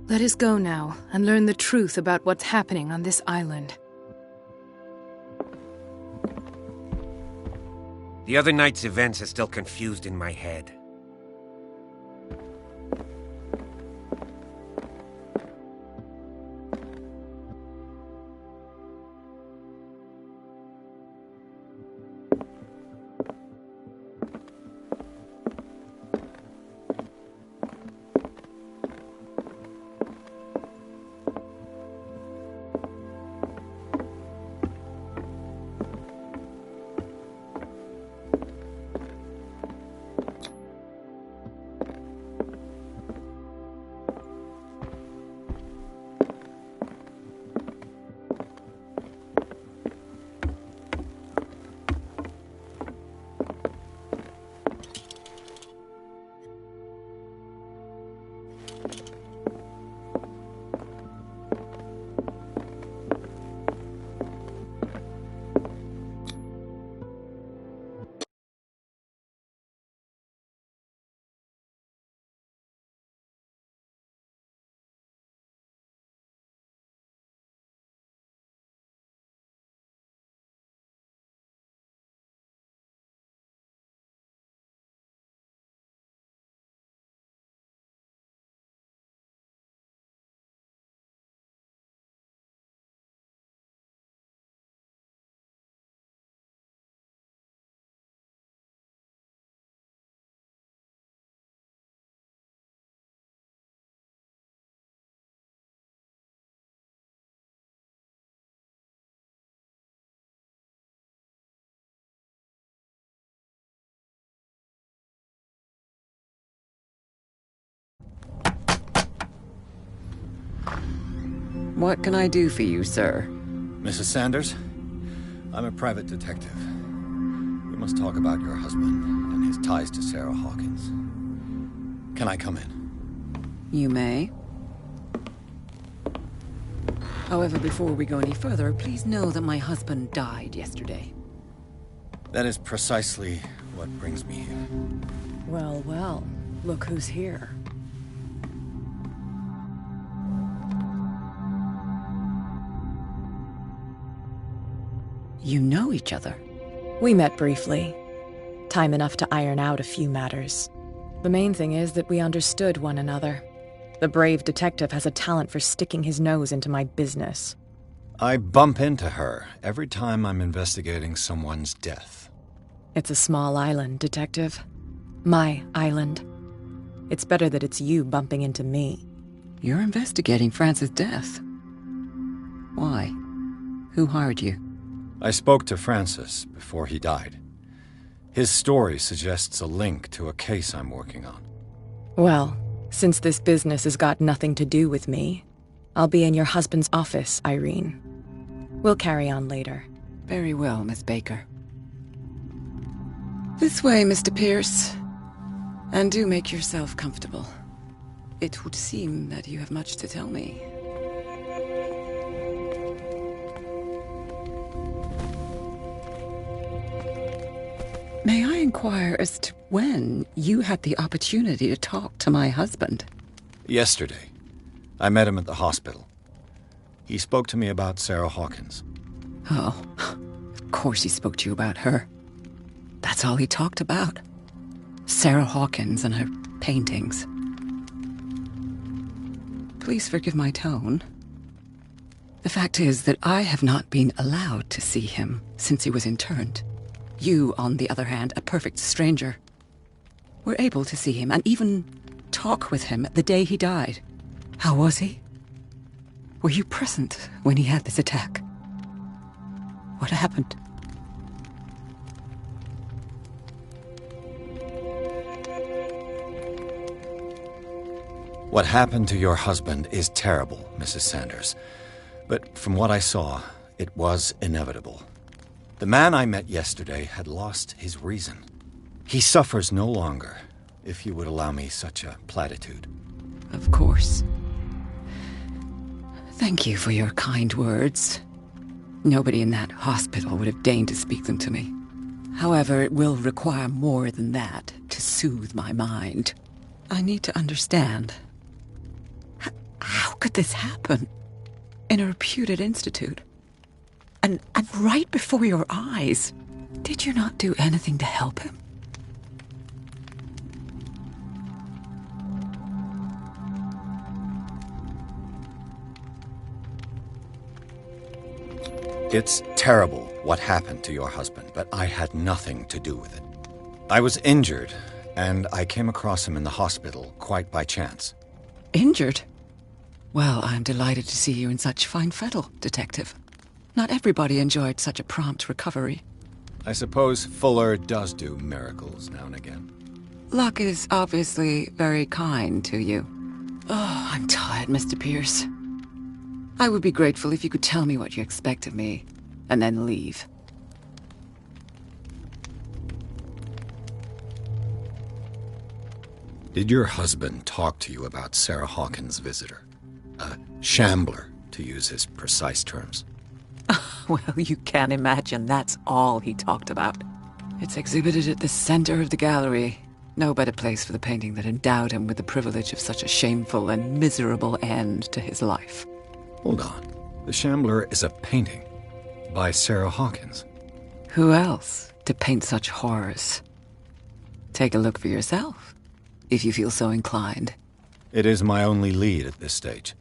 Let us go now and learn the truth about what's happening on this island. The other night's events are still confused in my head. What can I do for you, sir? Mrs. Sanders, I'm a private detective. We must talk about your husband and his ties to Sarah Hawkins. Can I come in? You may. However, before we go any further, please know that my husband died yesterday. That is precisely what brings me here. Well, well, look who's here. You know each other? We met briefly. Time enough to iron out a few matters. The main thing is that we understood one another. The brave detective has a talent for sticking his nose into my business. I bump into her every time I'm investigating someone's death. It's a small island, Detective. My island. It's better that it's you bumping into me. You're investigating Francis' death. Why? Who hired you? I spoke to Francis before he died. His story suggests a link to a case I'm working on. Well, since this business has got nothing to do with me, I'll be in your husband's office, Irene. We'll carry on later. Very well, Miss Baker. This way, Mr. Pierce. And do make yourself comfortable. It would seem that you have much to tell me. May I inquire as to when you had the opportunity to talk to my husband? Yesterday. I met him at the hospital. He spoke to me about Sarah Hawkins. Oh, of course he spoke to you about her. That's all he talked about. Sarah Hawkins and her paintings. Please forgive my tone. The fact is that I have not been allowed to see him since he was interned. You, on the other hand, a perfect stranger, were able to see him and even talk with him the day he died. How was he? Were you present when he had this attack? What happened? What happened to your husband is terrible, Mrs. Sanders. But from what I saw, it was inevitable. The man I met yesterday had lost his reason. He suffers no longer, if you would allow me such a platitude. Of course. Thank you for your kind words. Nobody in that hospital would have deigned to speak them to me. However, it will require more than that to soothe my mind. I need to understand. How could this happen? In a reputed institute? And right before your eyes. Did you not do anything to help him? It's terrible what happened to your husband, but I had nothing to do with it. I was injured, and I came across him in the hospital quite by chance. Injured? Well, I'm delighted to see you in such fine fettle, Detective. Not everybody enjoyed such a prompt recovery. I suppose Fuller does do miracles now and again. Luck is obviously very kind to you. Oh, I'm tired, Mr. Pierce. I would be grateful if you could tell me what you expect of me, and then leave. Did your husband talk to you about Sarah Hawkins' visitor? A shambler, to use his precise terms. Well, you can imagine that's all he talked about. It's exhibited at the center of the gallery. No better place for the painting that endowed him with the privilege of such a shameful and miserable end to his life. Hold on. The Shambler is a painting by Sarah Hawkins. Who else to paint such horrors? Take a look for yourself, if you feel so inclined. It is my only lead at this stage.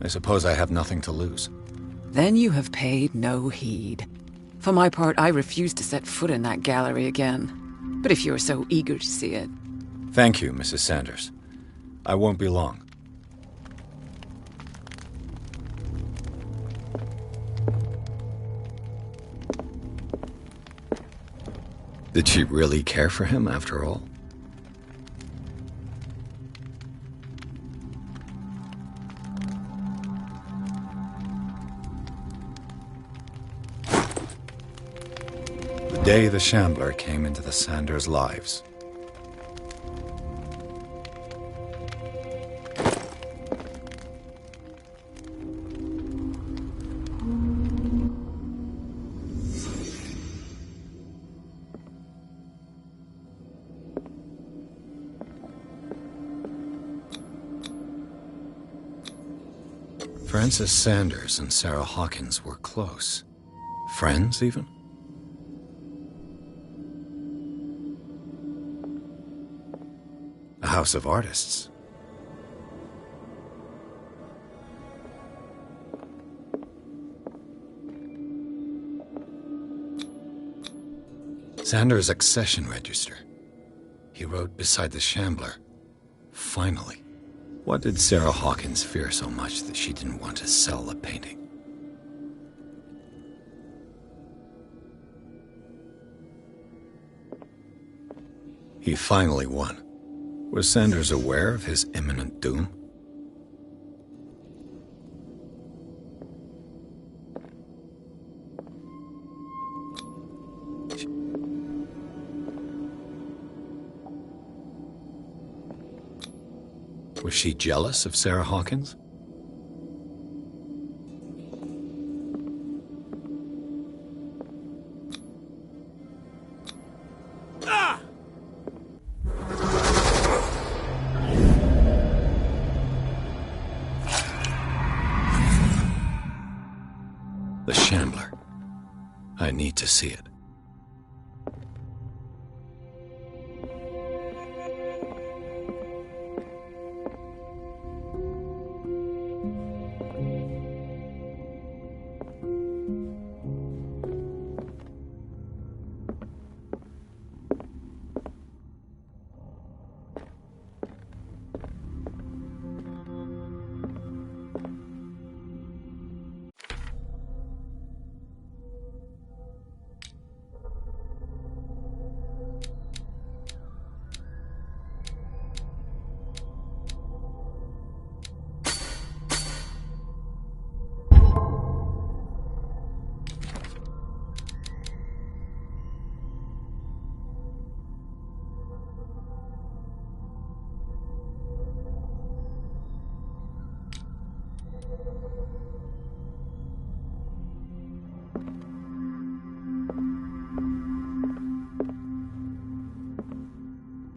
I suppose I have nothing to lose. Then you have paid no heed. For my part, I refuse to set foot in that gallery again. But if you're so eager to see it... Thank you, Mrs. Sanders. I won't be long. Did she really care for him after all? The day the Shambler came into the Sanders' lives. Francis Sanders and Sarah Hawkins were close. Friends, even? A house of artists. Sanders' accession register. He wrote beside the Shambler, "Finally." What did Sarah Hawkins fear so much that she didn't want to sell the painting? He finally won. Was Sanders aware of his imminent doom? Was she jealous of Sarah Hawkins? The Shambler. I need to see it.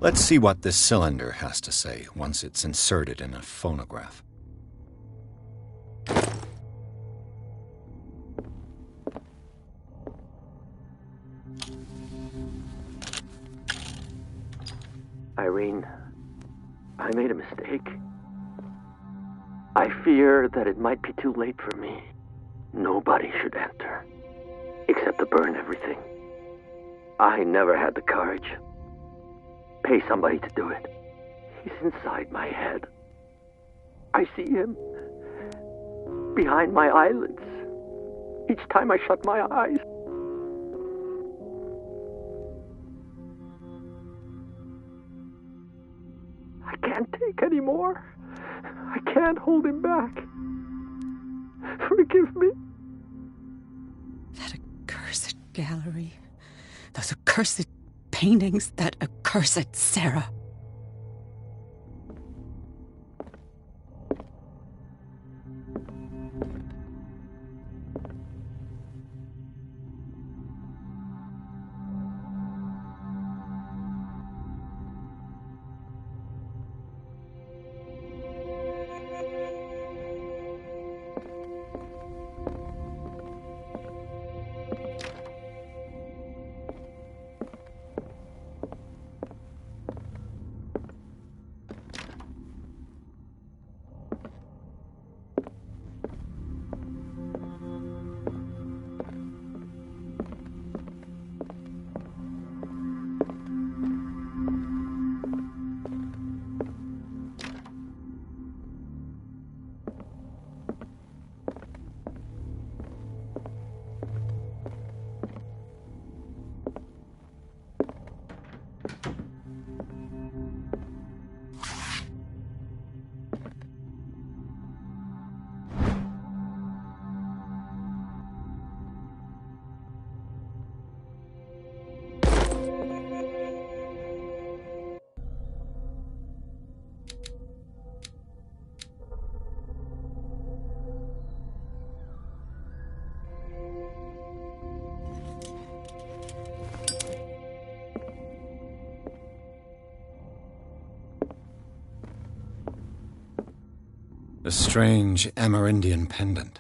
Let's see what this cylinder has to say once it's inserted in a phonograph. Irene, I made a mistake. I fear that it might be too late for me. Nobody should enter, except to burn everything. I never had the courage. Pay somebody to do it. He's inside my head. I see him behind my eyelids each time I shut my eyes. I can't take any more. I can't hold him back. Forgive me. That accursed gallery. Those accursed paintings. That accursed Sarah. A strange Amerindian pendant.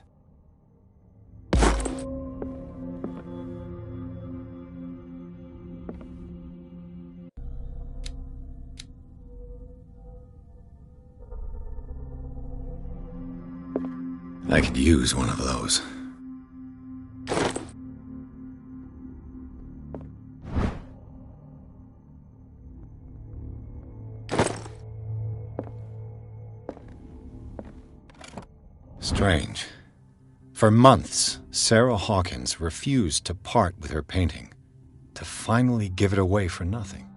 I could use one of those. Strange. For months, Sarah Hawkins refused to part with her painting, to finally give it away for nothing.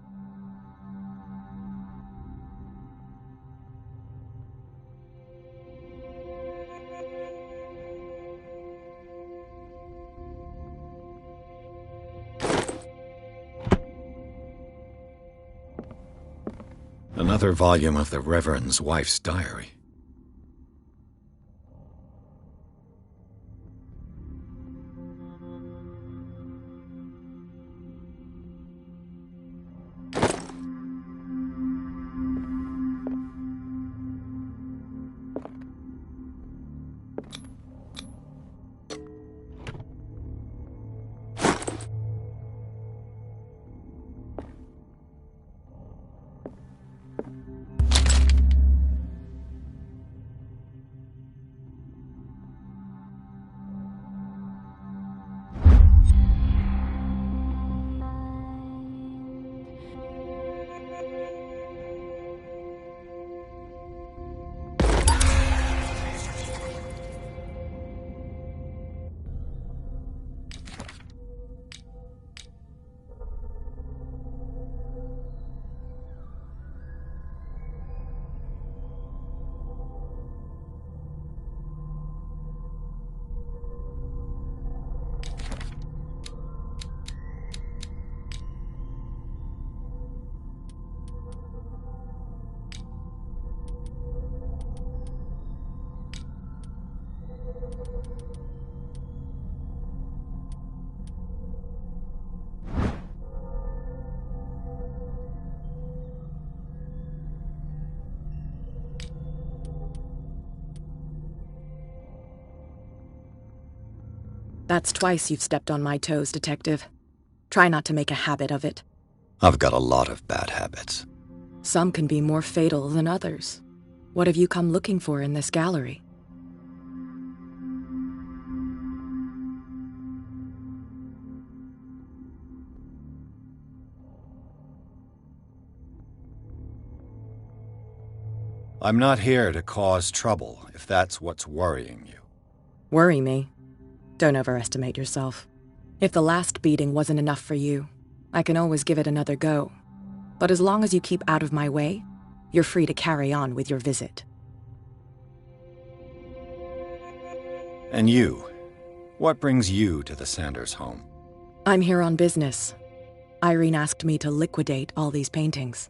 Another volume of the Reverend's wife's diary. That's twice you've stepped on my toes, Detective. Try not to make a habit of it. I've got a lot of bad habits. Some can be more fatal than others. What have you come looking for in this gallery? I'm not here to cause trouble, if that's what's worrying you. Worry me? Don't overestimate yourself. If the last beating wasn't enough for you, I can always give it another go. But as long as you keep out of my way, you're free to carry on with your visit. And you? What brings you to the Sanders home? I'm here on business. Irene asked me to liquidate all these paintings.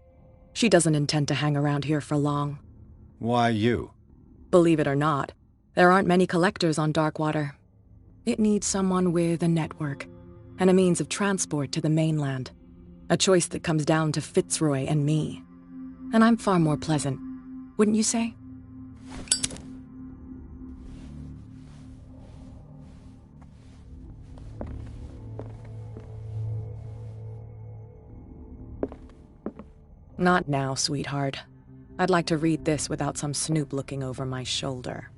She doesn't intend to hang around here for long. Why you? Believe it or not, there aren't many collectors on Darkwater. It needs someone with a network and a means of transport to the mainland. A choice that comes down to Fitzroy and me. And I'm far more pleasant, wouldn't you say? Not now, sweetheart. I'd like to read this without some snoop looking over my shoulder.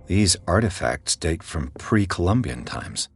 These artifacts date from pre-Columbian times.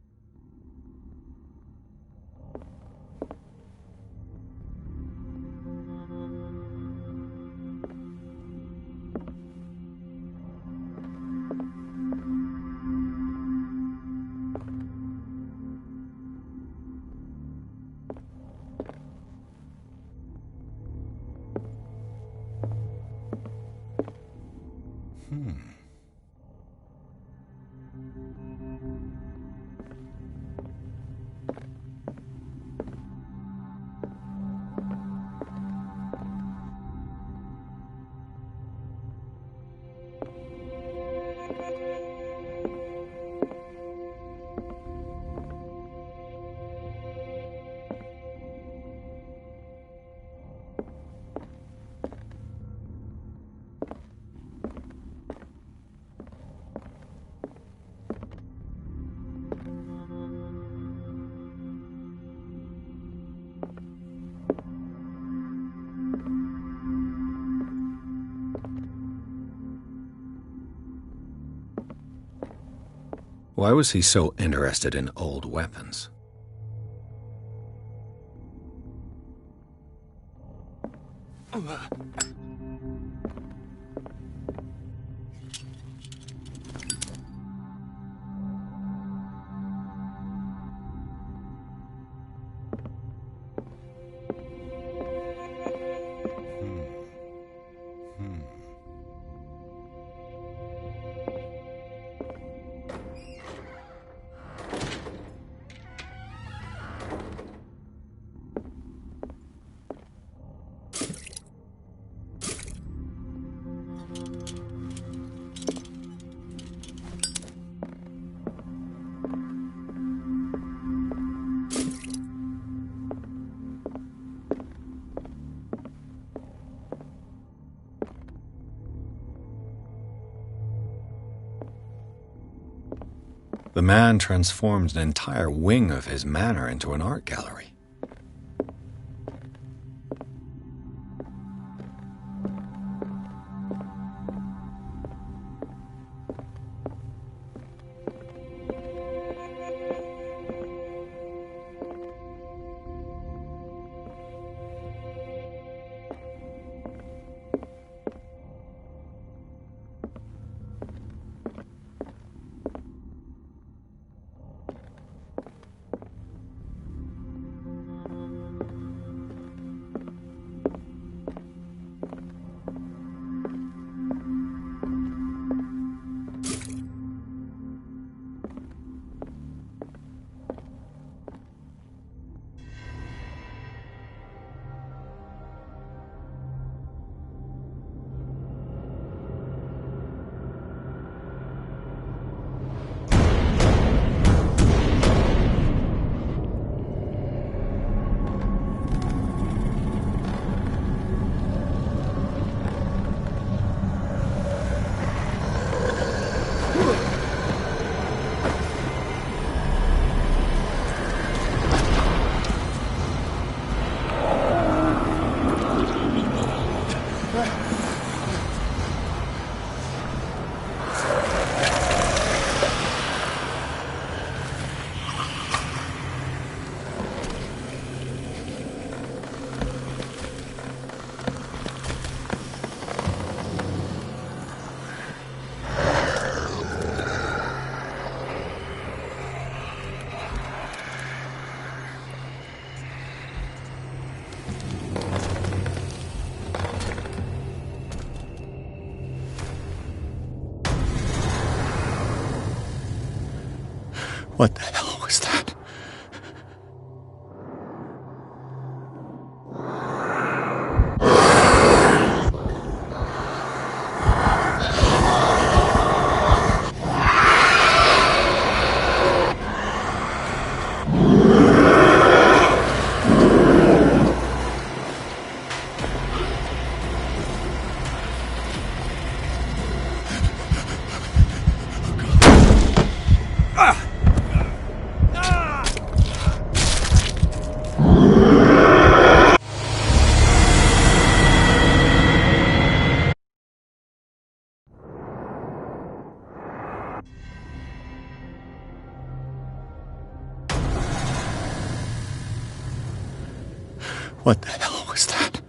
Why was he so interested in old weapons? The man transformed an entire wing of his manor into an art gallery. What the hell was that? What the hell was that?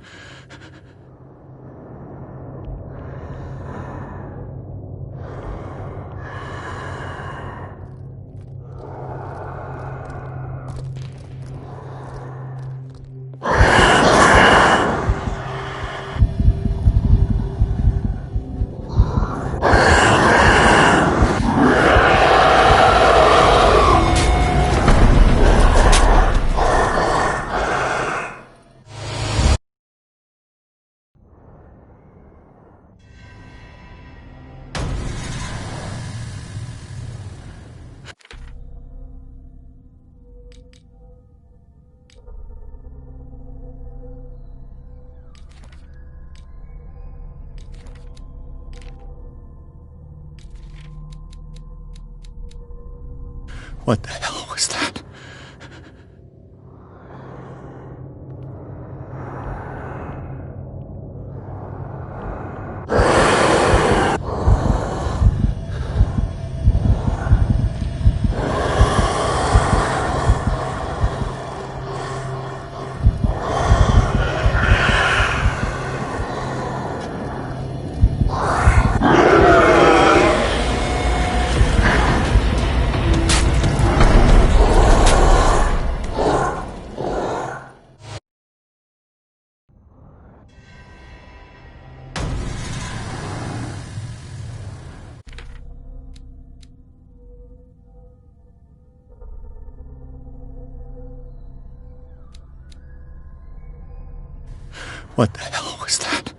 What the hell was that? What the hell was that?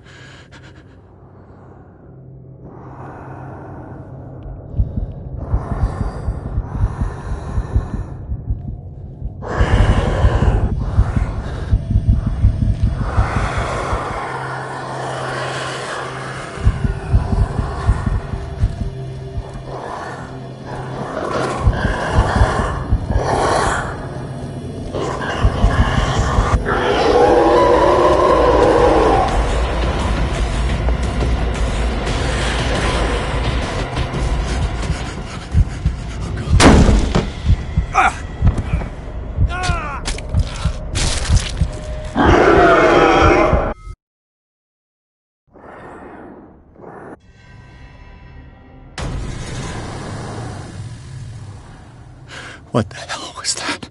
What the hell was that?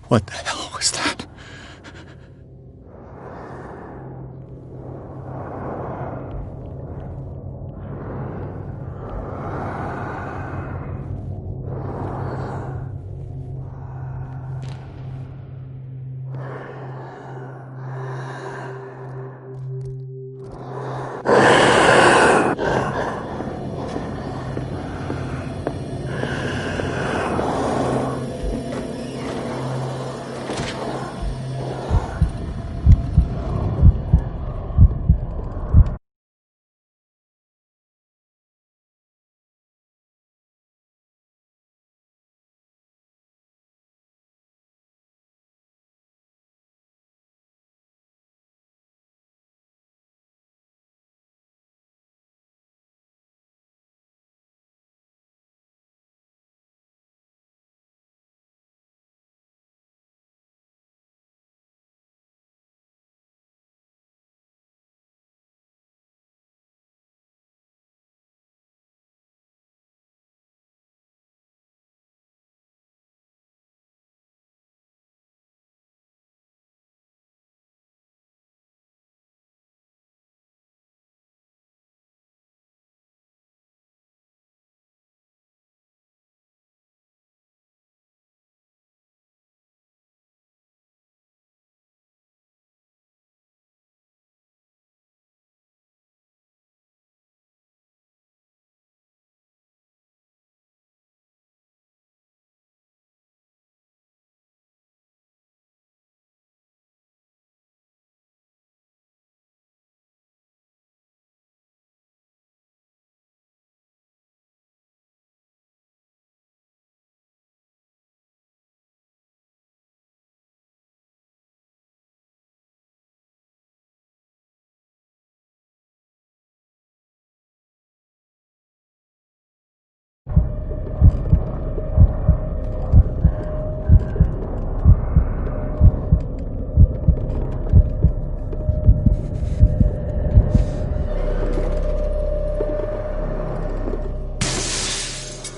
What the hell was that?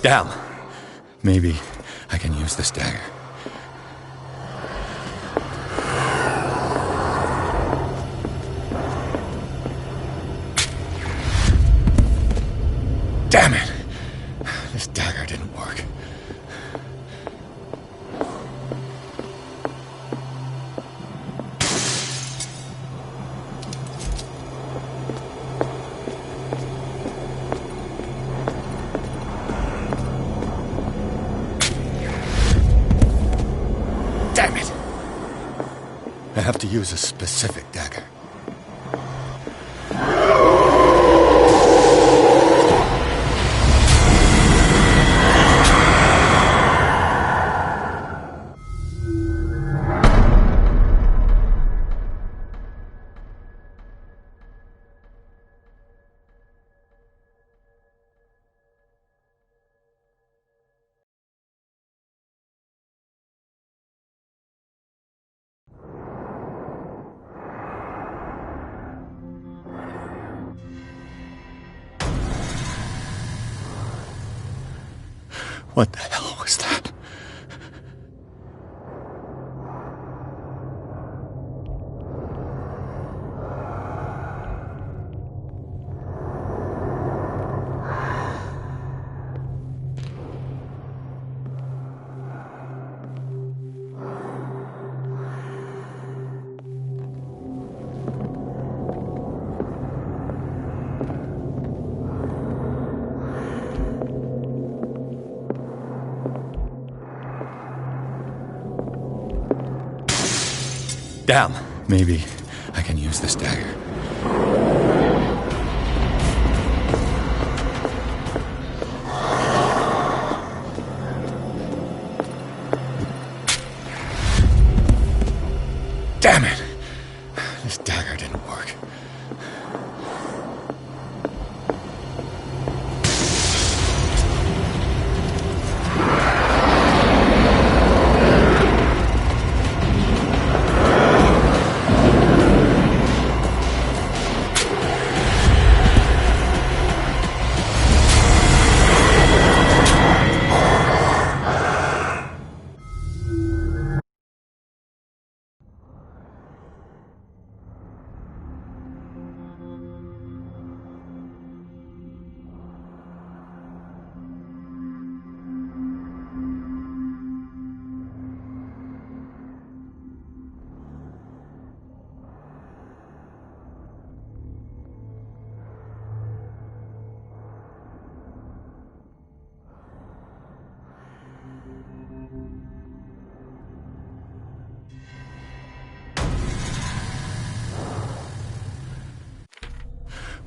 Damn. Maybe I can use this dagger. Damn it! This dagger didn't work. have to use a specific dagger. What the hell was that? Damn. Maybe I can use this dagger. Damn it! This dagger didn't work.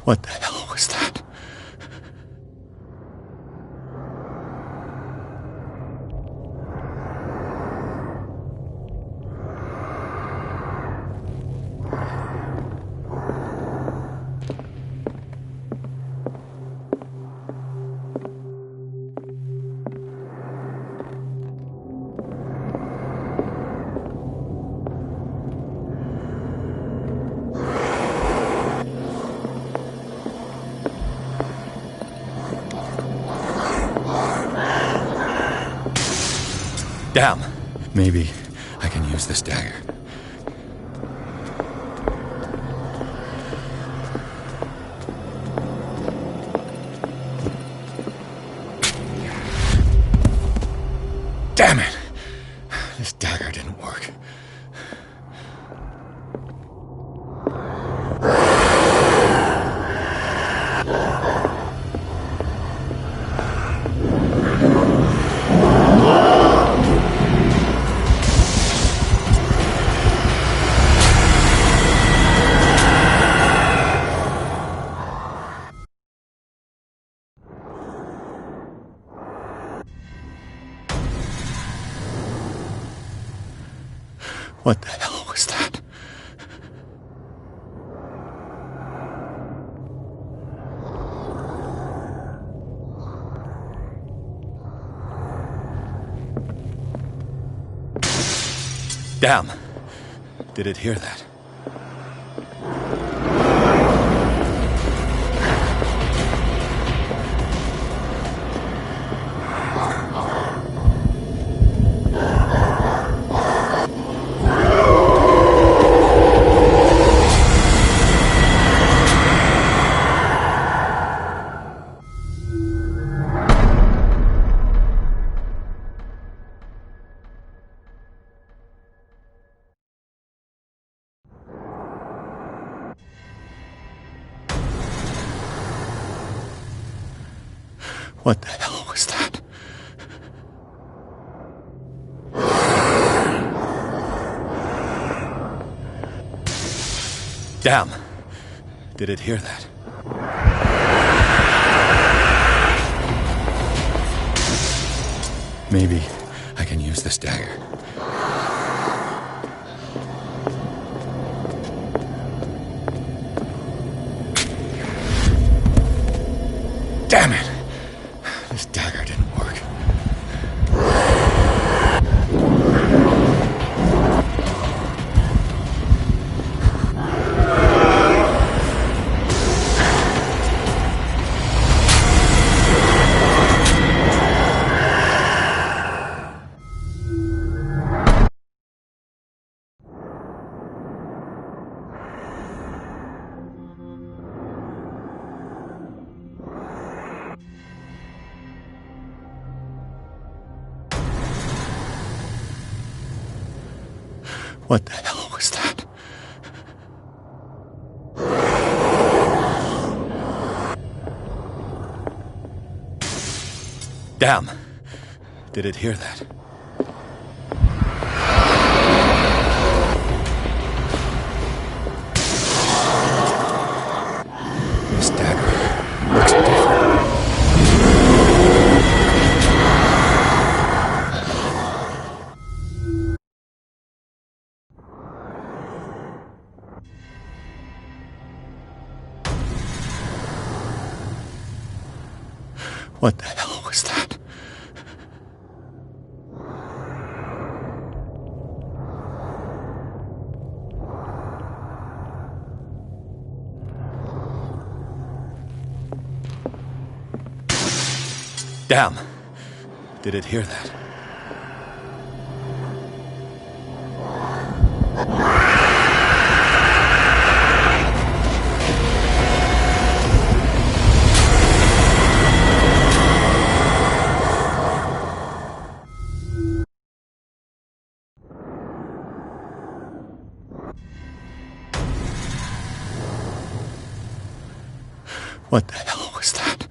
What the hell was that? Damn. Maybe I can use this dagger. Damn it! This dagger didn't work. What the hell was that? Damn. Did it hear that? What the hell was that? Damn. Did it hear that? Maybe I can use this dagger. Damn it! This dagger didn't work. What the hell was that? Damn. Did it hear that? This dagger looks different. What the hell was that? Damn. Did it hear that? What the hell was that?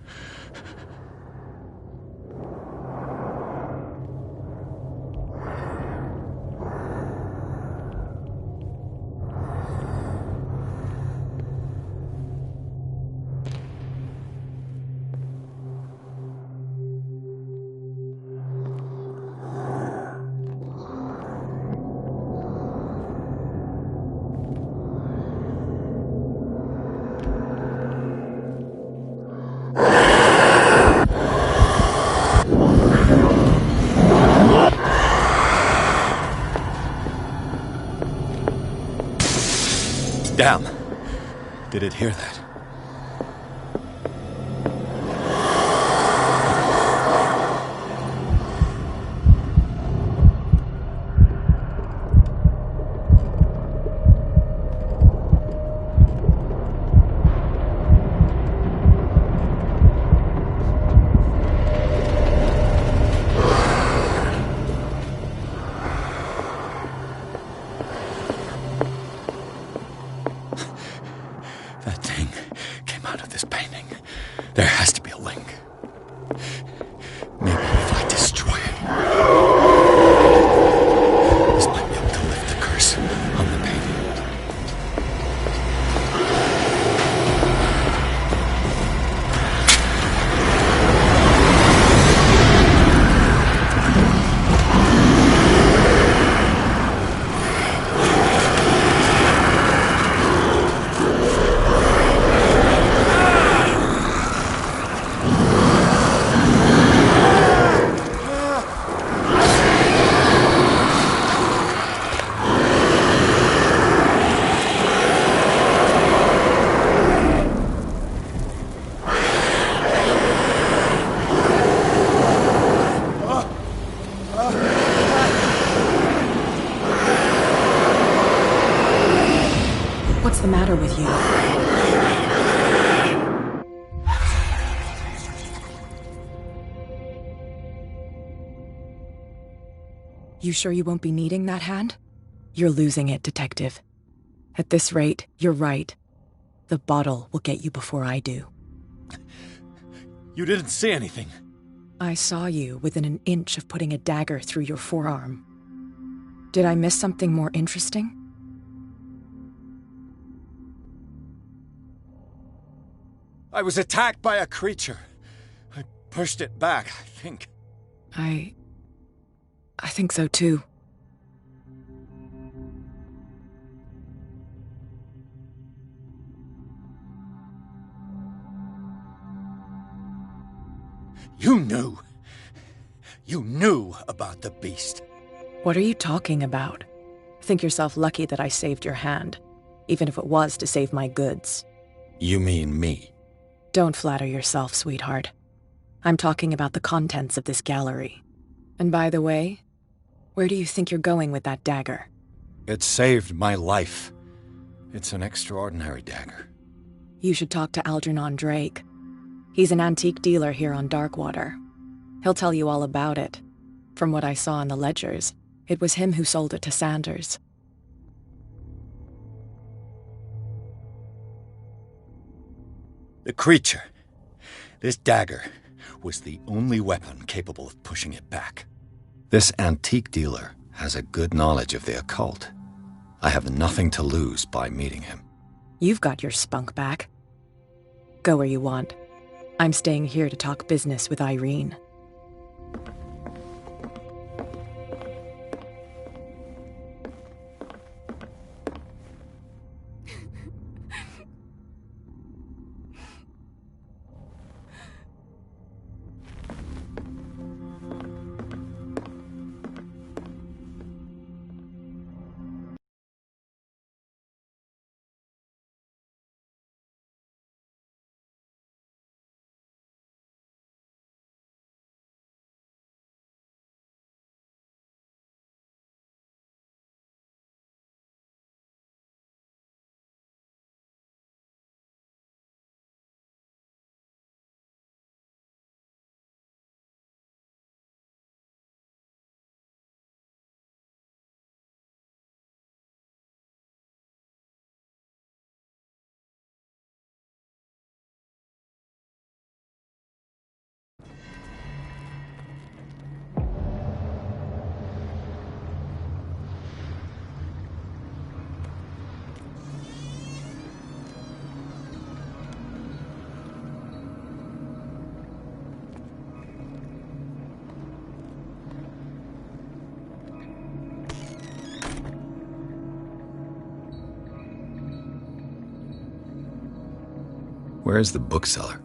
Damn. Did it hear that? That thing came out of this painting. There has to be a link. Maybe if I destroy it, this might be able to lift the curse on the painting. What's the matter with you? You sure you won't be needing that hand? You're losing it, Detective. At this rate, you're right. The bottle will get you before I do. You didn't see anything. I saw you within an inch of putting a dagger through your forearm. Did I miss something more interesting? I was attacked by a creature. I pushed it back, I think. I think so too. You knew. You knew about the beast. What are you talking about? Think yourself lucky that I saved your hand, even if it was to save my goods. You mean me? Don't flatter yourself, sweetheart. I'm talking about the contents of this gallery. And by the way, where do you think you're going with that dagger? It saved my life. It's an extraordinary dagger. You should talk to Algernon Drake. He's an antique dealer here on Darkwater. He'll tell you all about it. From what I saw in the ledgers, it was him who sold it to Sanders. The creature. This dagger was the only weapon capable of pushing it back. This antique dealer has a good knowledge of the occult. I have nothing to lose by meeting him. You've got your spunk back. Go where you want. I'm staying here to talk business with Irene. Where is the bookseller?